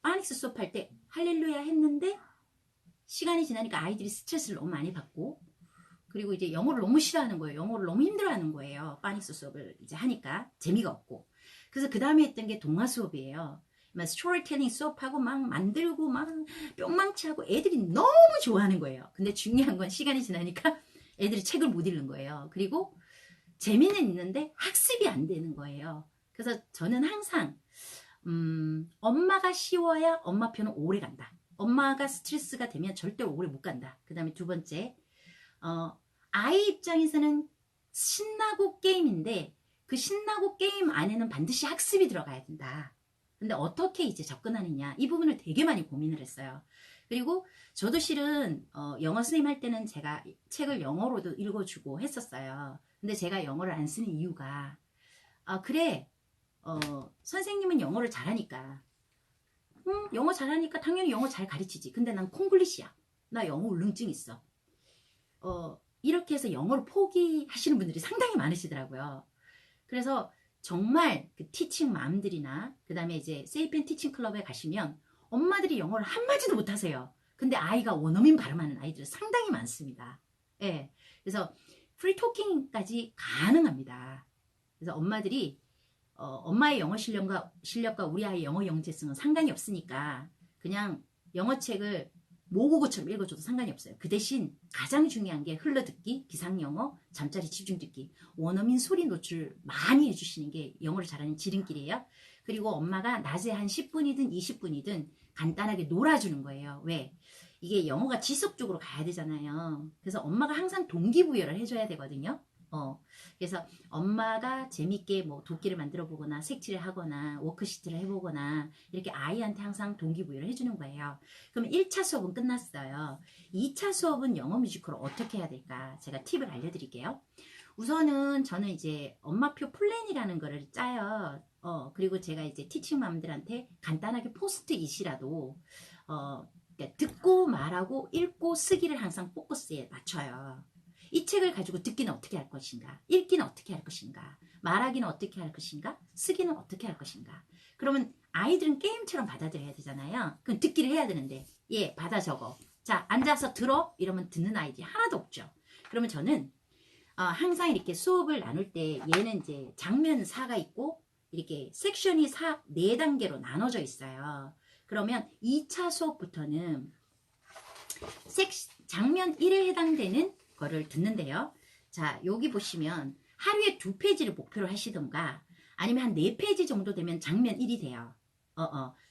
파닉스 수업할 때 할렐루야 했는데 시간이 지나니까 아이들이 스트레스를 너무 많이 받고 그리고 이제 영어를 너무 싫어하는 거예요. 영어를 너무 힘들어하는 거예요. 파닉스 수업을 이제 하니까 재미가 없고. 그래서 그 다음에 했던 게 동화 수업이에요. 스토리텔링 수업하고 막 만들고 막 뿅망치 하고 애들이 너무 좋아하는 거예요. 근데 중요한 건 시간이 지나니까 애들이 책을 못 읽는 거예요. 그리고 재미는 있는데 학습이 안 되는 거예요. 그래서 저는 항상 엄마가 쉬워야 엄마표는 오래 간다. 엄마가 스트레스가 되면 절대 오래 못 간다. 그 다음에 두 번째 아이 입장에서는 신나고 게임인데 그 신나고 게임 안에는 반드시 학습이 들어가야 된다. 근데 어떻게 이제 접근하느냐 이 부분을 되게 많이 고민을 했어요. 그리고 저도 실은 영어 선생님 할 때는 제가 책을 영어로도 읽어주고 했었어요. 근데 제가 영어를 안 쓰는 이유가 그래 선생님은 영어를 잘하니까 영어 잘하니까 당연히 영어 잘 가르치지. 근데 난 콩글리시야. 나 영어 울렁증 있어. 이렇게 해서 영어를 포기하시는 분들이 상당히 많으시더라고요. 그래서 정말 그 티칭 맘들이나 그 다음에 이제 세이펜 티칭 클럽에 가시면 엄마들이 영어를 한마디도 못하세요. 근데 아이가 원어민 발음하는 아이들이 상당히 많습니다. 예. 그래서 프리 토킹까지 가능합니다. 그래서 엄마들이 엄마의 영어 실력과 우리 아이의 영어 영재성은 상관이 없으니까 그냥 영어책을 모국어처럼 읽어줘도 상관이 없어요. 그 대신 가장 중요한 게 흘러듣기, 기상영어, 잠자리 집중듣기, 원어민 소리 노출 많이 해주시는 게 영어를 잘하는 지름길이에요. 그리고 엄마가 낮에 한 10분이든 20분이든 간단하게 놀아주는 거예요. 왜? 이게 영어가 지속적으로 가야 되잖아요. 그래서 엄마가 항상 동기부여를 해줘야 되거든요. 그래서 엄마가 재밌게 도끼를 만들어 보거나 색칠을 하거나 워크시트를 해보거나 이렇게 아이한테 항상 동기부여를 해주는 거예요. 그럼 1차 수업은 끝났어요. 2차 수업은 영어 뮤지컬을 어떻게 해야 될까? 제가 팁을 알려드릴게요. 우선은 저는 이제 엄마표 플랜이라는 거를 짜요. 그리고 제가 이제 티칭맘들한테 간단하게 포스트잇이라도 그러니까 듣고 말하고 읽고 쓰기를 항상 포커스에 맞춰요. 이 책을 가지고 듣기는 어떻게 할 것인가, 읽기는 어떻게 할 것인가, 말하기는 어떻게 할 것인가, 쓰기는 어떻게 할 것인가. 그러면 아이들은 게임처럼 받아들여야 되잖아요. 그럼 듣기를 해야 되는데, 예, 받아 적어. 자, 앉아서 들어? 이러면 듣는 아이들이 하나도 없죠. 그러면 저는 항상 이렇게 수업을 나눌 때 얘는 이제 장면 4가 있고 이렇게 섹션이 4단계로 나눠져 있어요. 그러면 2차 수업부터는 장면 1에 해당되는 거를 듣는데요. 자, 여기 보시면 하루에 2페이지를 목표로 하시던가 아니면 한 4페이지 정도 되면 장면 1이 돼요.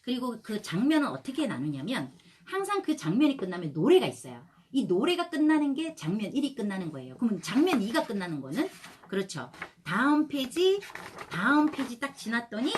그리고 그 장면은 어떻게 나누냐면 항상 그 장면이 끝나면 노래가 있어요. 이 노래가 끝나는 게 장면 1이 끝나는 거예요. 그러면 장면 2가 끝나는 거는 그렇죠. 다음 페이지 딱 지났더니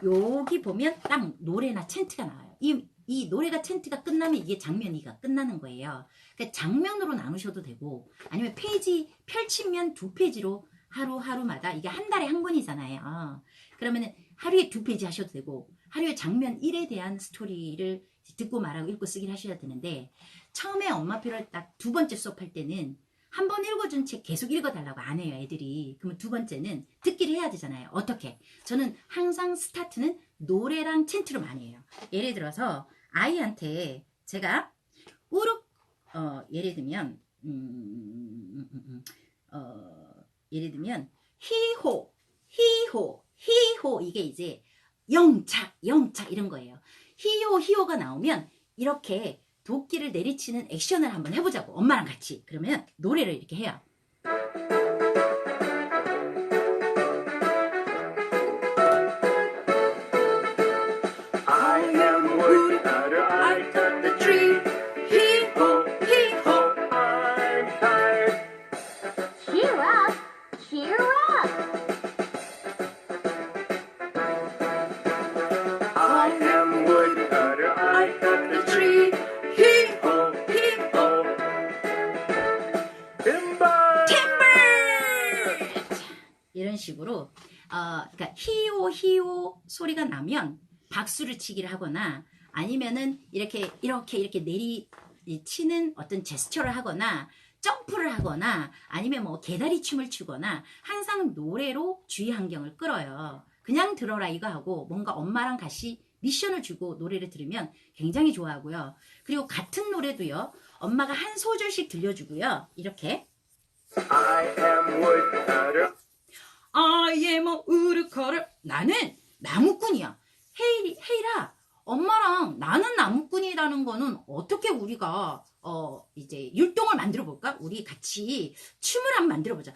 여기 보면 딱 노래나 챈트가 나와요. 이 노래가 챈트가 끝나면 이게 장면 2가 끝나는 거예요. 그러니까 장면으로 나누셔도 되고 아니면 페이지 펼치면 2페이지로 하루마다 이게 한 달에 한 권이잖아요. 그러면 하루에 2페이지 하셔도 되고 하루에 장면 1에 대한 스토리를 듣고 말하고 읽고 쓰기를 하셔야 되는데 처음에 엄마표를 딱 2번째 수업할 때는 한 번 읽어준 책 계속 읽어달라고 안 해요, 애들이. 그러면 2번째는 듣기를 해야 되잖아요. 어떻게? 저는 항상 스타트는 노래랑 챈트로 많이 해요. 예를 들어서 아이한테 제가 예를 들면 예를 들면 히호 이게 이제 영착 이런 거예요. 히호가 나오면 이렇게 도끼를 내리치는 액션을 한번 해보자고 엄마랑 같이. 그러면 노래를 이렇게 해요.
I am woodcutter, I cut the tree.
히호
I'm tired.
Cheer up! Cheer up!
I am woodcutter, I cut the tree.
히호
Timber!
이런 식으로 그러니까 히오 소리가 나면 박수를 치기를 하거나 아니면은 이렇게 치는 어떤 제스처를 하거나 점프를 하거나 아니면 뭐 개다리 춤을 추거나 항상 노래로 주의 환경을 끌어요. 그냥 들어라 이거 하고 뭔가 엄마랑 같이 미션을 주고 노래를 들으면 굉장히 좋아하고요. 그리고 같은 노래도요. 엄마가 한 소절씩 들려주고요. 이렇게
I am woodcutter.
I am a woodcutter. 나는 나무꾼이야. 헤이라, 엄마랑 나는 나무꾼이라는 거는 어떻게 우리가 이제 율동을 만들어 볼까? 우리 같이 춤을 한번 만들어 보자.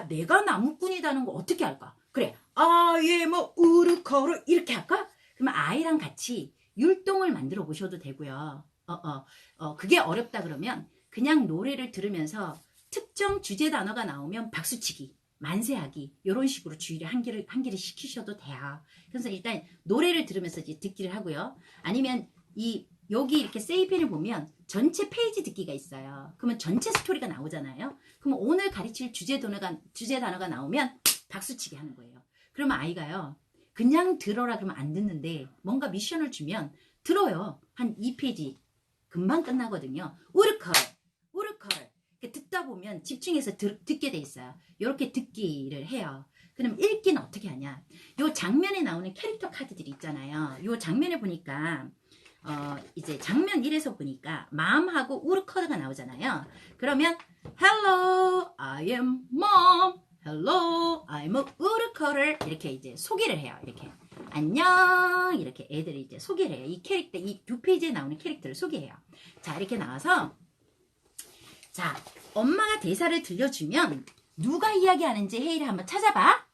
내가 나무꾼이라는 거 어떻게 할까? 그래, I am a woodcutter 이렇게 할까? 그러면 아이랑 같이 율동을 만들어 보셔도 되고요. 그게 어렵다 그러면 그냥 노래를 들으면서 특정 주제 단어가 나오면 박수치기, 만세하기 이런 식으로 주의를 한 개를 시키셔도 돼요. 그래서 일단 노래를 들으면서 이제 듣기를 하고요. 아니면 여기 이렇게 세이펜을 보면 전체 페이지 듣기가 있어요. 그러면 전체 스토리가 나오잖아요. 그러면 오늘 가르칠 주제 단어가 나오면 박수치기 하는 거예요. 그러면 아이가요. 그냥 들어라 그러면 안 듣는데 뭔가 미션을 주면 들어요. 한 2페이지 금방 끝나거든요. 우르컬 듣다 보면 집중해서 듣게 돼 있어요. 이렇게 듣기를 해요. 그럼 읽기는 어떻게 하냐? 요 장면에 나오는 캐릭터 카드들이 있잖아요. 요 장면에 보니까 이제 장면 1에서 보니까 맘하고 우르커가 나오잖아요. 그러면 Hello, I am mom. Hello, I'm a 우르커를 이렇게 이제 소개를 해요. 이렇게 안녕 이렇게 애들이 이제 소개를 해요. 이 캐릭터 이 2페이지에 나오는 캐릭터를 소개해요. 자 이렇게 나와서 자 엄마가 대사를 들려주면 누가 이야기하는지 헤이를 한번 찾아봐.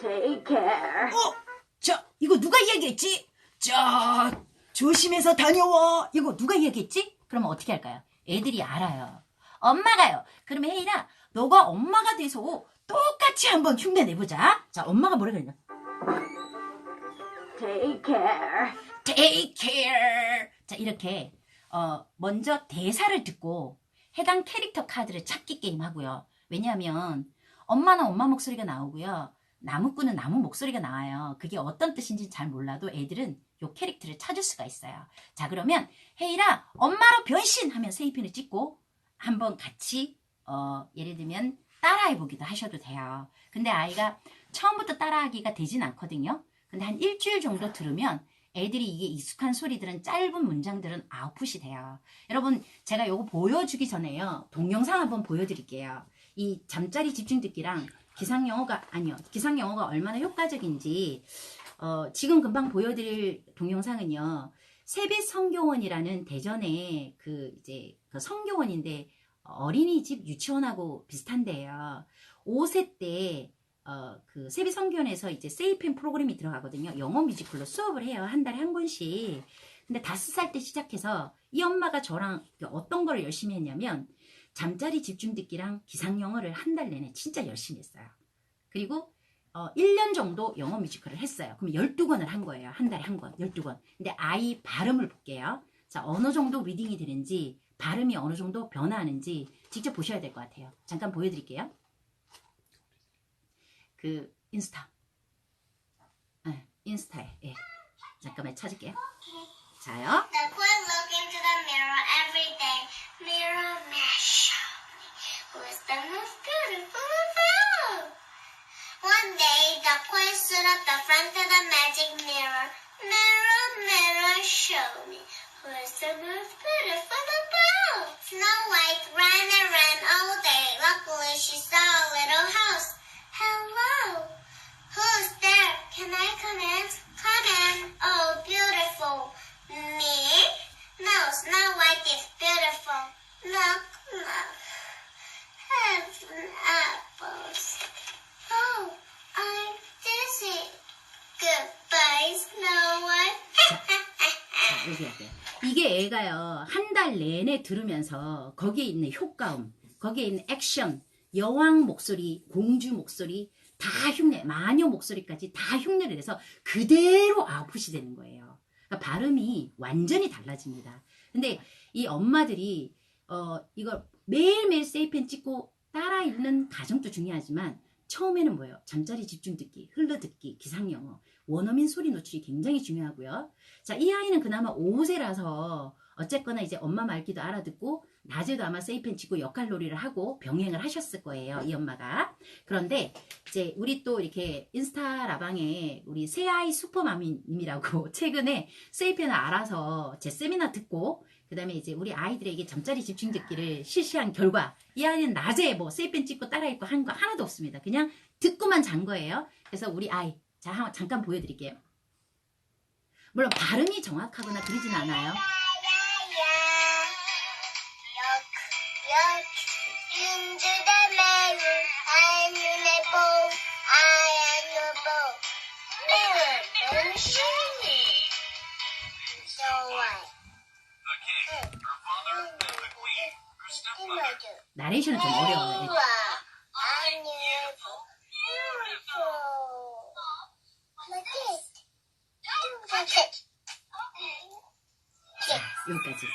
Take care.
자 이거 누가 이야기했지? 자 조심해서 다녀와. 이거 누가 이야기했지? 그러면 어떻게 할까요? 애들이 알아요. 엄마가요. 그러면 헤이라 너가 엄마가 돼서 똑같이 한번 흉내 내보자. 자 엄마가 뭐라 그랬냐?
Take care.
Take care. 자 이렇게 먼저 대사를 듣고 해당 캐릭터 카드를 찾기 게임 하고요. 왜냐하면 엄마는 엄마 목소리가 나오고요. 나무꾼은 나무 목소리가 나와요. 그게 어떤 뜻인지 잘 몰라도 애들은 요 캐릭터를 찾을 수가 있어요. 자, 그러면 헤이라 엄마로 변신하면 세이펜을 찍고 한번 같이 예를 들면 따라해보기도 하셔도 돼요. 근데 아이가 처음부터 따라하기가 되진 않거든요. 근데 한 일주일 정도 들으면 애들이 이게 익숙한 소리들은 짧은 문장들은 아웃풋이 돼요. 여러분 제가 요거 보여주기 전에요. 동영상 한번 보여드릴게요. 이 잠자리 집중 듣기랑 기상영어가 얼마나 효과적인지 지금 금방 보여드릴 동영상은요. 세빛성교원이라는 대전의 그 성교원인데 어린이집 유치원하고 비슷한 데예요. 5세 때 그 세빛성교원에서 이제 세이펜 프로그램이 들어가거든요. 영어 뮤지컬로 수업을 해요. 한 달에 한 권씩. 근데 5살 때 시작해서 이 엄마가 저랑 어떤 걸 열심히 했냐면 잠자리 집중 듣기랑 기상영어를 한 달 내내 진짜 열심히 했어요. 그리고 1년 정도 영어 뮤지컬을 했어요. 그럼 12권을 한 거예요. 한 달에 한 권, 12권. 근데 아이 발음을 볼게요. 자, 어느 정도 리딩이 되는지, 발음이 어느 정도 변화하는지 직접 보셔야 될 것 같아요. 잠깐 보여드릴게요. 그 인스타에, 예. 잠깐만 찾을게요. 자요.
The queen look into the mirror every day. Mirror, mirror, show me who is the most beautiful of all. One day, the queen stood at the front of the magic mirror. Mirror, mirror, show me who is the most beautiful of all. Snow White ran and ran all day. Luckily, she saw a little house. Hello, who's there? Can I come in? Come in. Oh, beautiful. Me? No, Snow White is beautiful. Look, look. Heaven apples. Oh, I'm dizzy. Goodbye, Snow White.
자, 여기 할게요. 이게 애가요, 한 달 내내 들으면서 거기에 있는 효과음, 거기에 있는 액션, 여왕 목소리, 공주 목소리, 다 흉내, 마녀 목소리까지 다 흉내를 내서 그대로 아웃풋이 되는 거예요. 그러니까 발음이 완전히 달라집니다. 근데 이 엄마들이 이걸 매일매일 세이펜 찍고 따라 읽는 과정도 중요하지만 처음에는 뭐예요? 잠자리 집중 듣기, 흘러듣기, 기상영어, 원어민 소리 노출이 굉장히 중요하고요. 자, 이 아이는 그나마 5세라서 어쨌거나 이제 엄마 말귀도 알아듣고 낮에도 아마 세이펜 찍고 역할놀이를 하고 병행을 하셨을 거예요. 이 엄마가. 그런데 이제 우리 또 이렇게 인스타 라방에 우리 새아이 슈퍼마미님이라고 최근에 세이펜을 알아서 제 세미나 듣고 그 다음에 이제 우리 아이들에게 잠자리 집중 듣기를 실시한 결과 이 아이는 낮에 뭐 세이펜 찍고 따라 읽고 한 거 하나도 없습니다. 그냥 듣고만 잔 거예요. 그래서 우리 아이 자 잠깐 보여드릴게요. 물론 발음이 정확하거나 그러진 않아요.
Into the mirror, I'm in a bowl. I am the bowl. Mirror, mirror, show me. So what?
나레이션은 좀 어려워요.
I'm beautiful. Like this. Like it.
여기까지.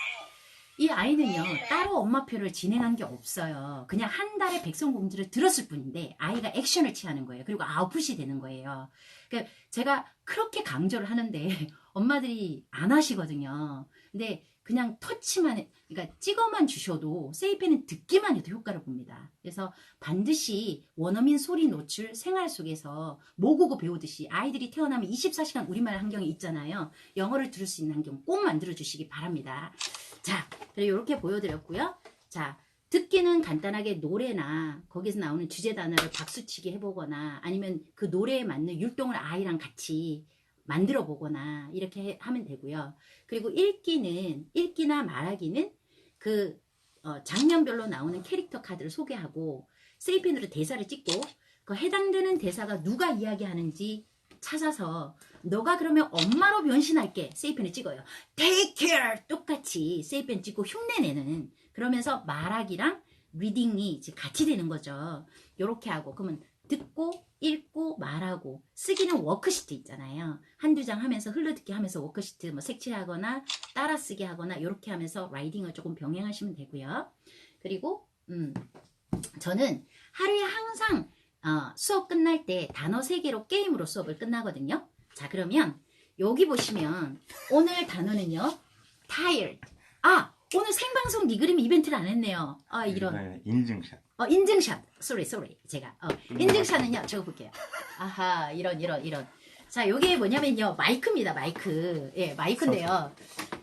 이 아이는요 따로 엄마표를 진행한 게 없어요. 그냥 한 달에 백성공주를 들었을 뿐인데 아이가 액션을 취하는 거예요. 그리고 아웃풋이 되는 거예요. 그러니까 제가 그렇게 강조를 하는데 엄마들이 안 하시거든요. 근데 그냥 터치만 그러니까 찍어만 주셔도 세이펜은 듣기만 해도 효과를 봅니다. 그래서 반드시 원어민 소리 노출 생활 속에서 모국어 배우듯이 아이들이 태어나면 24시간 우리말 환경에 있잖아요. 영어를 들을 수 있는 환경 꼭 만들어 주시기 바랍니다. 자, 이렇게 보여드렸고요. 자, 듣기는 간단하게 노래나 거기서 나오는 주제 단어를 박수치기 해보거나 아니면 그 노래에 맞는 율동을 아이랑 같이 만들어 보거나 이렇게 하면 되고요. 그리고 읽기나 말하기는 그 장면별로 나오는 캐릭터 카드를 소개하고 세이펜으로 대사를 찍고 그 해당되는 대사가 누가 이야기하는지 찾아서 너가 그러면 엄마로 변신할게 세이펜을 찍어요. Take care 똑같이 세이펜 찍고 흉내내는 그러면서 말하기랑 리딩이 이제 같이 되는 거죠. 요렇게 하고 그러면 듣고 읽고 말하고 쓰기는 워크시트 있잖아요. 한두 장 하면서 흘러듣기 하면서 워크시트 뭐 색칠하거나 따라 쓰기 하거나 이렇게 하면서 라이딩을 조금 병행하시면 되고요. 그리고 저는 하루에 항상 수업 끝날 때 단어 3개로 게임으로 수업을 끝나거든요. 자, 그러면 여기 보시면 오늘 단어는요. tired. 오늘 생방송 니 그림 이벤트를 안 했네요. 이런.
네, 인증샷.
인증샷. sorry. 제가. 인증샷은요. 제가 볼게요. 아하, 이런. 자, 요게 뭐냐면요. 마이크입니다. 마이크. 예, 마이크인데요.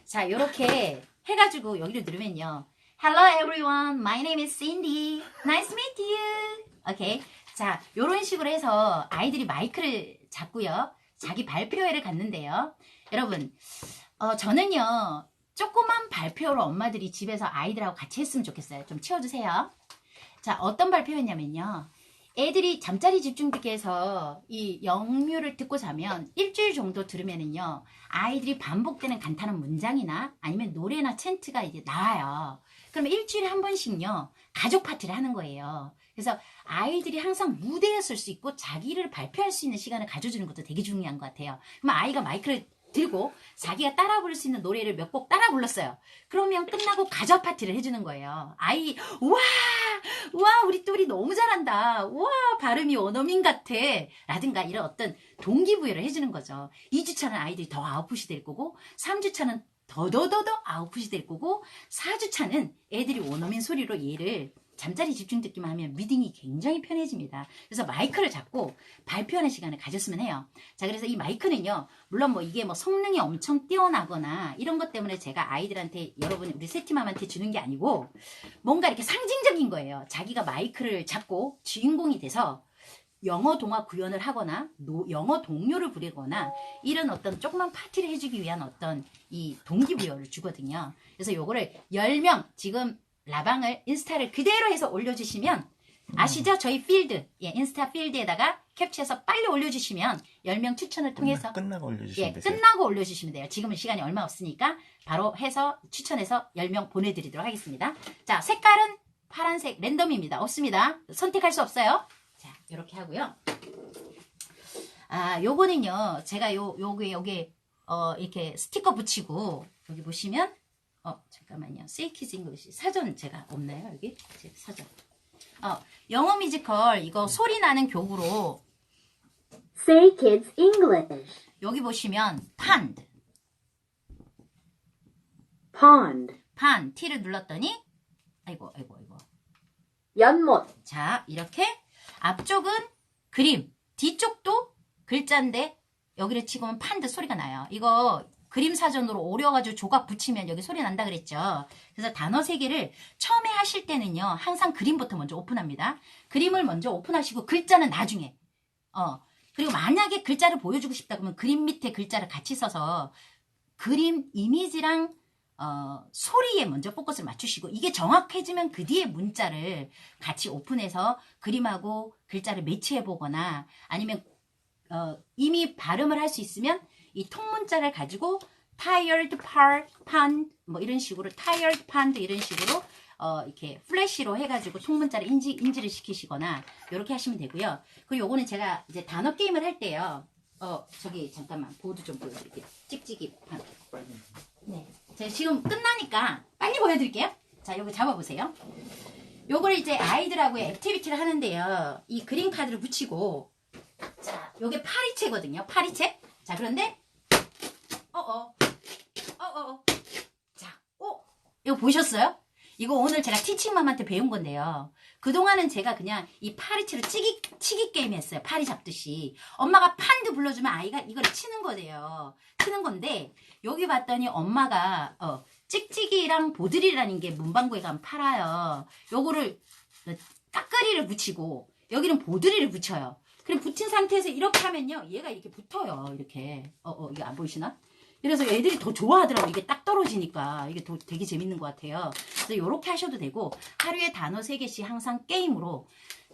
자, 요렇게 해가지고 여기를 누르면요. Hello everyone. My name is Cindy. Nice to meet you. 오케이. 자, 요런 식으로 해서 아이들이 마이크를 잡고요. 자기 발표회를 갖는데요. 여러분, 저는요. 조그만 발표로 엄마들이 집에서 아이들하고 같이 했으면 좋겠어요. 좀 치워주세요. 자, 어떤 발표였냐면요. 애들이 잠자리 집중듣기 해서 이 영유를 듣고 자면 일주일 정도 들으면은요. 아이들이 반복되는 간단한 문장이나 아니면 노래나 챈트가 이제 나와요. 그러면 일주일에 한 번씩요. 가족 파티를 하는 거예요. 그래서 아이들이 항상 무대에 설 수 있고 자기를 발표할 수 있는 시간을 가져주는 것도 되게 중요한 것 같아요. 그럼 아이가 마이크를 들고 자기가 따라 부를 수 있는 노래를 몇 곡 따라 불렀어요. 그러면 끝나고 가족 파티를 해주는 거예요. 아이, 우와, 우리 또리 너무 잘한다. 우와, 발음이 원어민 같아. 라든가 이런 어떤 동기부여를 해주는 거죠. 2주차는 아이들이 더 아웃풋이 될 거고, 3주차는 더 아웃풋이 될 거고, 4주차는 애들이 원어민 소리로 얘를 잠자리 집중 듣기만 하면 리딩이 굉장히 편해집니다. 그래서 마이크를 잡고 발표하는 시간을 가졌으면 해요. 자, 그래서 이 마이크는요, 물론 뭐 이게 뭐 성능이 엄청 뛰어나거나 이런 것 때문에 제가 아이들한테, 여러분, 우리 세티맘한테 주는 게 아니고 뭔가 이렇게 상징적인 거예요. 자기가 마이크를 잡고 주인공이 돼서 영어 동화 구연을 하거나 영어 동요를 부리거나 이런 어떤 조그만 파티를 해주기 위한 어떤 이 동기부여를 주거든요. 그래서 요거를 10명 지금 라방을 인스타를 그대로 해서 올려주시면 아시죠? 저희 필드, 인스타 필드에다가 캡처해서 빨리 올려주시면 10명 추천을 통해서
끝나고 올려주시면 되세요.
끝나고 올려주시면 돼요. 지금은 시간이 얼마 없으니까 바로 해서 추천해서 10명 보내드리도록 하겠습니다. 자, 색깔은 파란색 랜덤입니다. 없습니다. 선택할 수 없어요. 자, 이렇게 하고요. 요거는요, 제가 요게 이렇게 스티커 붙이고 여기 보시면 잠깐만요. Say Kids English 사전 제가 없나요? 여기? 제 사전. 영어 뮤지컬 이거 소리 나는 교구로
Say Kids English.
여기 보시면 pond. T를 눌렀더니 아이고.
연못.
자, 이렇게 앞쪽은 그림, 뒤쪽도 글자인데 여기를 치고면 판드 소리가 나요. 이거 그림 사전으로 오려가지고 조각 붙이면 여기 소리 난다 그랬죠. 그래서 단어 3개를 처음에 하실 때는요. 항상 그림부터 먼저 오픈합니다. 그림을 먼저 오픈하시고 글자는 나중에. 그리고 만약에 글자를 보여주고 싶다 그러면 그림 밑에 글자를 같이 써서 그림 이미지랑 소리에 먼저 포커스를 맞추시고 이게 정확해지면 그 뒤에 문자를 같이 오픈해서 그림하고 글자를 매치해 보거나 아니면 이미 발음을 할 수 있으면 이 통문자를 가지고 tired pond 뭐 이런 식으로 tired pond 이런 식으로 이렇게 플래시로 해가지고 통문자를 인지를 시키시거나 이렇게 하시면 되고요. 그리고 요거는 제가 이제 단어 게임을 할 때요. 저기 잠깐만 보드 좀 보여드릴게요. 찍찍이 판. 네. 제가 지금 끝나니까 빨리 보여드릴게요. 자, 요거 잡아보세요. 요걸 이제 아이들하고 액티비티를 하는데요. 이 그림 카드를 붙이고 자, 요게 파리채거든요. 파리채. 자, 그런데 자, 이거 보셨어요? 이거 오늘 제가 티칭맘한테 배운 건데요. 그동안은 제가 그냥 이 파리채로 치기 게임 했어요. 파리 잡듯이. 엄마가 판드 불러주면 아이가 이걸 치는 거예요. 치는 건데 여기 봤더니 엄마가 찍찍이랑 보드리라는 게 문방구에 가면 팔아요. 요거를 까까리를 붙이고 여기는 보드리를 붙여요. 그럼 붙인 상태에서 이렇게 하면요. 얘가 이렇게 붙어요. 이렇게. 이게 안 보이시나? 그래서 애들이 더 좋아하더라고요. 이게 딱 떨어지니까. 이게 되게 재밌는 것 같아요. 그래서 이렇게 하셔도 되고 하루에 단어 3개씩 항상 게임으로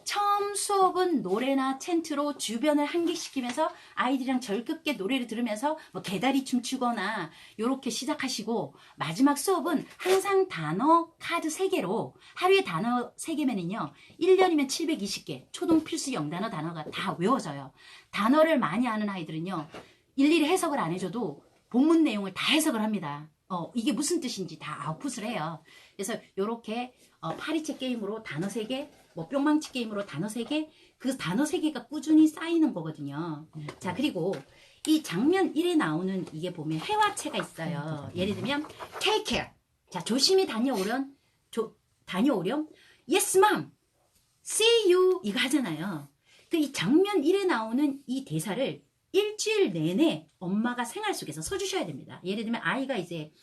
처음 수업은 노래나 챈트로 주변을 환기시키면서 아이들이랑 절급게 노래를 들으면서 뭐 개다리 춤추거나 이렇게 시작하시고 마지막 수업은 항상 단어 카드 3개로 하루에 단어 3개면은요 1년이면 720개 초등 필수 영단어 단어가 다 외워져요. 단어를 많이 아는 아이들은요 일일이 해석을 안 해줘도 본문 내용을 다 해석을 합니다. 이게 무슨 뜻인지 다 아웃풋을 해요. 그래서 요렇게 파리채 게임으로 단어 3개, 뭐 뿅망치 게임으로 단어 3개, 그 단어 3개가 꾸준히 쌓이는 거거든요. 자, 그리고 이 장면 1에 나오는 이게 보면 회화체가 있어요. 예를 들면 take care. 자, 조심히 다녀오렴. 다녀오렴. Yes, mom. See you. 이거 하잖아요. 그 이 장면 1에 나오는 이 대사를 일주일 내내 엄마가 생활 속에서 써주셔야 됩니다. 예를 들면 아이가 이제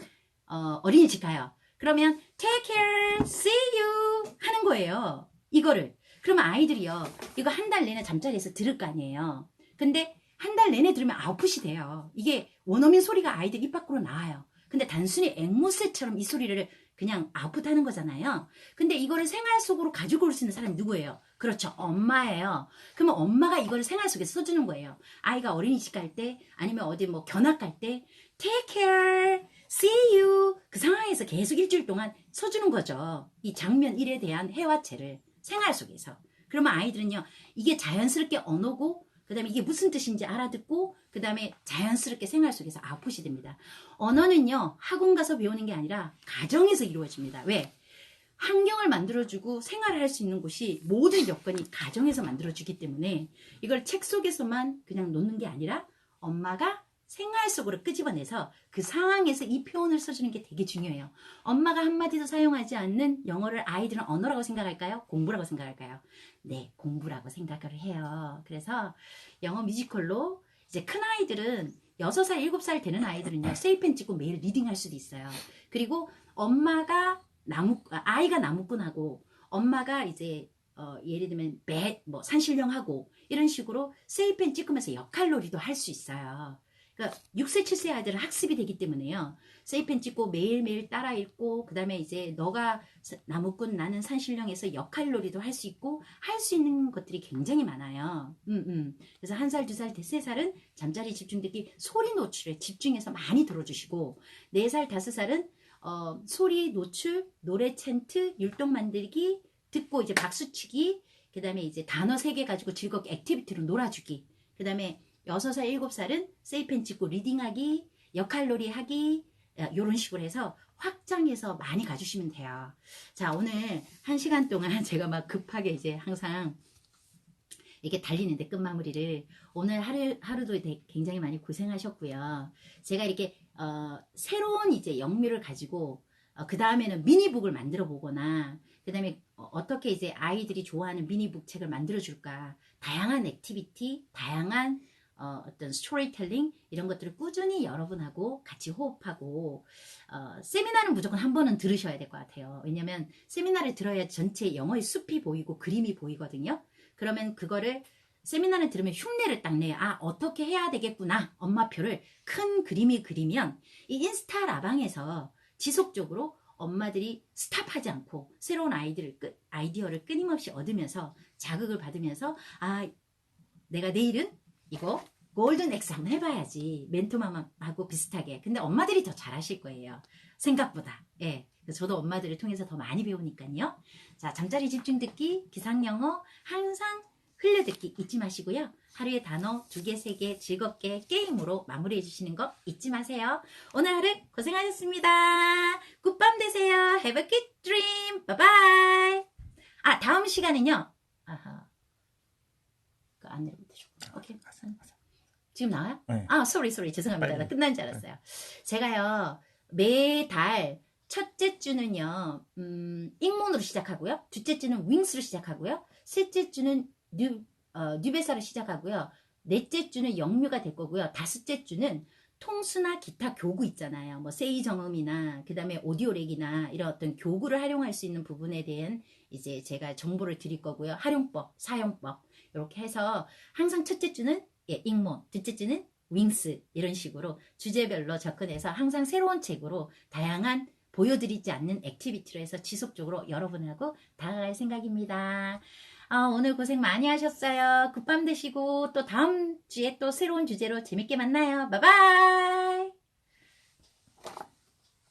어린이집 가요. 그러면 take care, see you 하는 거예요. 이거를. 그러면 아이들이요. 이거 한 달 내내 잠자리에서 들을 거 아니에요. 근데 한 달 내내 들으면 아웃풋이 돼요. 이게 원어민 소리가 아이들 입 밖으로 나와요. 근데 단순히 앵무새처럼 이 소리를 그냥 아웃풋하는 거잖아요. 근데 이거를 생활 속으로 가지고 올 수 있는 사람이 누구예요? 그렇죠. 엄마예요. 그러면 엄마가 이거를 생활 속에서 써주는 거예요. 아이가 어린이집 갈 때, 아니면 어디 뭐 견학 갈 때, take care, see you. 그 상황에서 계속 일주일 동안 써주는 거죠. 이 장면 1에 대한 회화체를 생활 속에서. 그러면 아이들은요, 이게 자연스럽게 언어고, 그 다음에 이게 무슨 뜻인지 알아듣고, 그 다음에 자연스럽게 생활 속에서 아웃풋이 됩니다. 언어는요, 학원 가서 배우는 게 아니라 가정에서 이루어집니다. 왜? 환경을 만들어주고 생활을 할 수 있는 곳이 모든 여건이 가정에서 만들어주기 때문에 이걸 책 속에서만 그냥 놓는 게 아니라 엄마가 생활 속으로 끄집어내서 그 상황에서 이 표현을 써주는 게 되게 중요해요. 엄마가 한마디도 사용하지 않는 영어를 아이들은 언어라고 생각할까요? 공부라고 생각할까요? 네, 공부라고 생각을 해요. 그래서 영어 뮤지컬로 이제 큰 아이들은 6살, 7살 되는 아이들은요, 세이펜 찍고 매일 리딩할 수도 있어요. 그리고 아이가 나무꾼하고 엄마가 이제 예를 들면 뭐 산신령하고 이런 식으로 세이펜 찍으면서 역할놀이도 할 수 있어요. 그러니까 6세, 7세 아이들은 학습이 되기 때문에요. 세이펜 찍고 매일매일 따라 읽고 그 다음에 이제 너가 나무꾼 나는 산신령에서 역할놀이도 할 수 있고 할 수 있는 것들이 굉장히 많아요. 그래서 1살, 2살, 3살은 잠자리 집중듣기 소리 노출에 집중해서 많이 들어주시고 4살, 5살은 소리 노출, 노래 챈트, 율동 만들기, 듣고 이제 박수치기, 그 다음에 이제 단어 3개 가지고 즐겁게 액티비티로 놀아주기, 그 다음에 6살, 7살은 세이펜 찍고 리딩하기, 역할놀이 하기, 이런 식으로 해서 확장해서 많이 가주시면 돼요. 자, 오늘 1시간 동안 제가 막 급하게 이제 항상 이렇게 달리는데 끝마무리를 오늘 하루도 굉장히 많이 고생하셨고요. 제가 이렇게 새로운 이제 영미를 가지고 그 다음에는 미니북을 만들어 보거나 그 다음에 어떻게 이제 아이들이 좋아하는 미니북 책을 만들어 줄까, 다양한 액티비티, 다양한 어떤 스토리텔링 이런 것들을 꾸준히 여러분하고 같이 호흡하고 세미나는 무조건 한 번은 들으셔야 될 것 같아요. 왜냐면 세미나를 들어야 전체 영어의 숲이 보이고 그림이 보이거든요. 그러면 그거를 세미나를 들으면 흉내를 딱 내요. 아, 어떻게 해야 되겠구나. 엄마표를 큰 그림이 그리면 이 인스타 라방에서 지속적으로 엄마들이 스탑하지 않고 새로운 아이디어를 끊임없이 얻으면서 자극을 받으면서 아, 내가 내일은 이거 골든 X 한번 해봐야지. 멘토맘하고 비슷하게. 근데 엄마들이 더 잘하실 거예요. 생각보다. 예. 저도 엄마들을 통해서 더 많이 배우니까요. 자, 잠자리 집중 듣기, 기상영어 항상 흘려듣기 잊지 마시고요. 하루에 단어 2개, 3개 즐겁게 게임으로 마무리해 주시는 거 잊지 마세요. 오늘 하루 고생하셨습니다. 굿밤 되세요. Have a good dream. Bye bye. 아, 다음 시간은요. 아하. 안 내려면 되죠. 오케이. 지금 나와요?
네.
아, sorry. 죄송합니다. 나 끝난 줄 알았어요. 제가요, 매달 첫째 주는요, 잉몬으로 시작하고요. 둘째 주는 윙스로 시작하고요. 셋째 주는 뉴베사로 시작하고요. 넷째 주는 영뮤가 될 거고요. 다섯째 주는 통수나 기타 교구 있잖아요. 뭐 세이 정음이나 그 다음에 오디오렉이나 이런 어떤 교구를 활용할 수 있는 부분에 대한 이제 제가 정보를 드릴 거고요. 활용법, 사용법 이렇게 해서 항상 첫째 주는 잉몬, 둘째 주는 윙스 이런 식으로 주제별로 접근해서 항상 새로운 책으로 다양한 보여드리지 않는 액티비티로 해서 지속적으로 여러분하고 다가갈 생각입니다. 오늘 고생 많이 하셨어요. 굿밤 되시고 또 다음 주에 또 새로운 주제로 재밌게 만나요. 바이바이.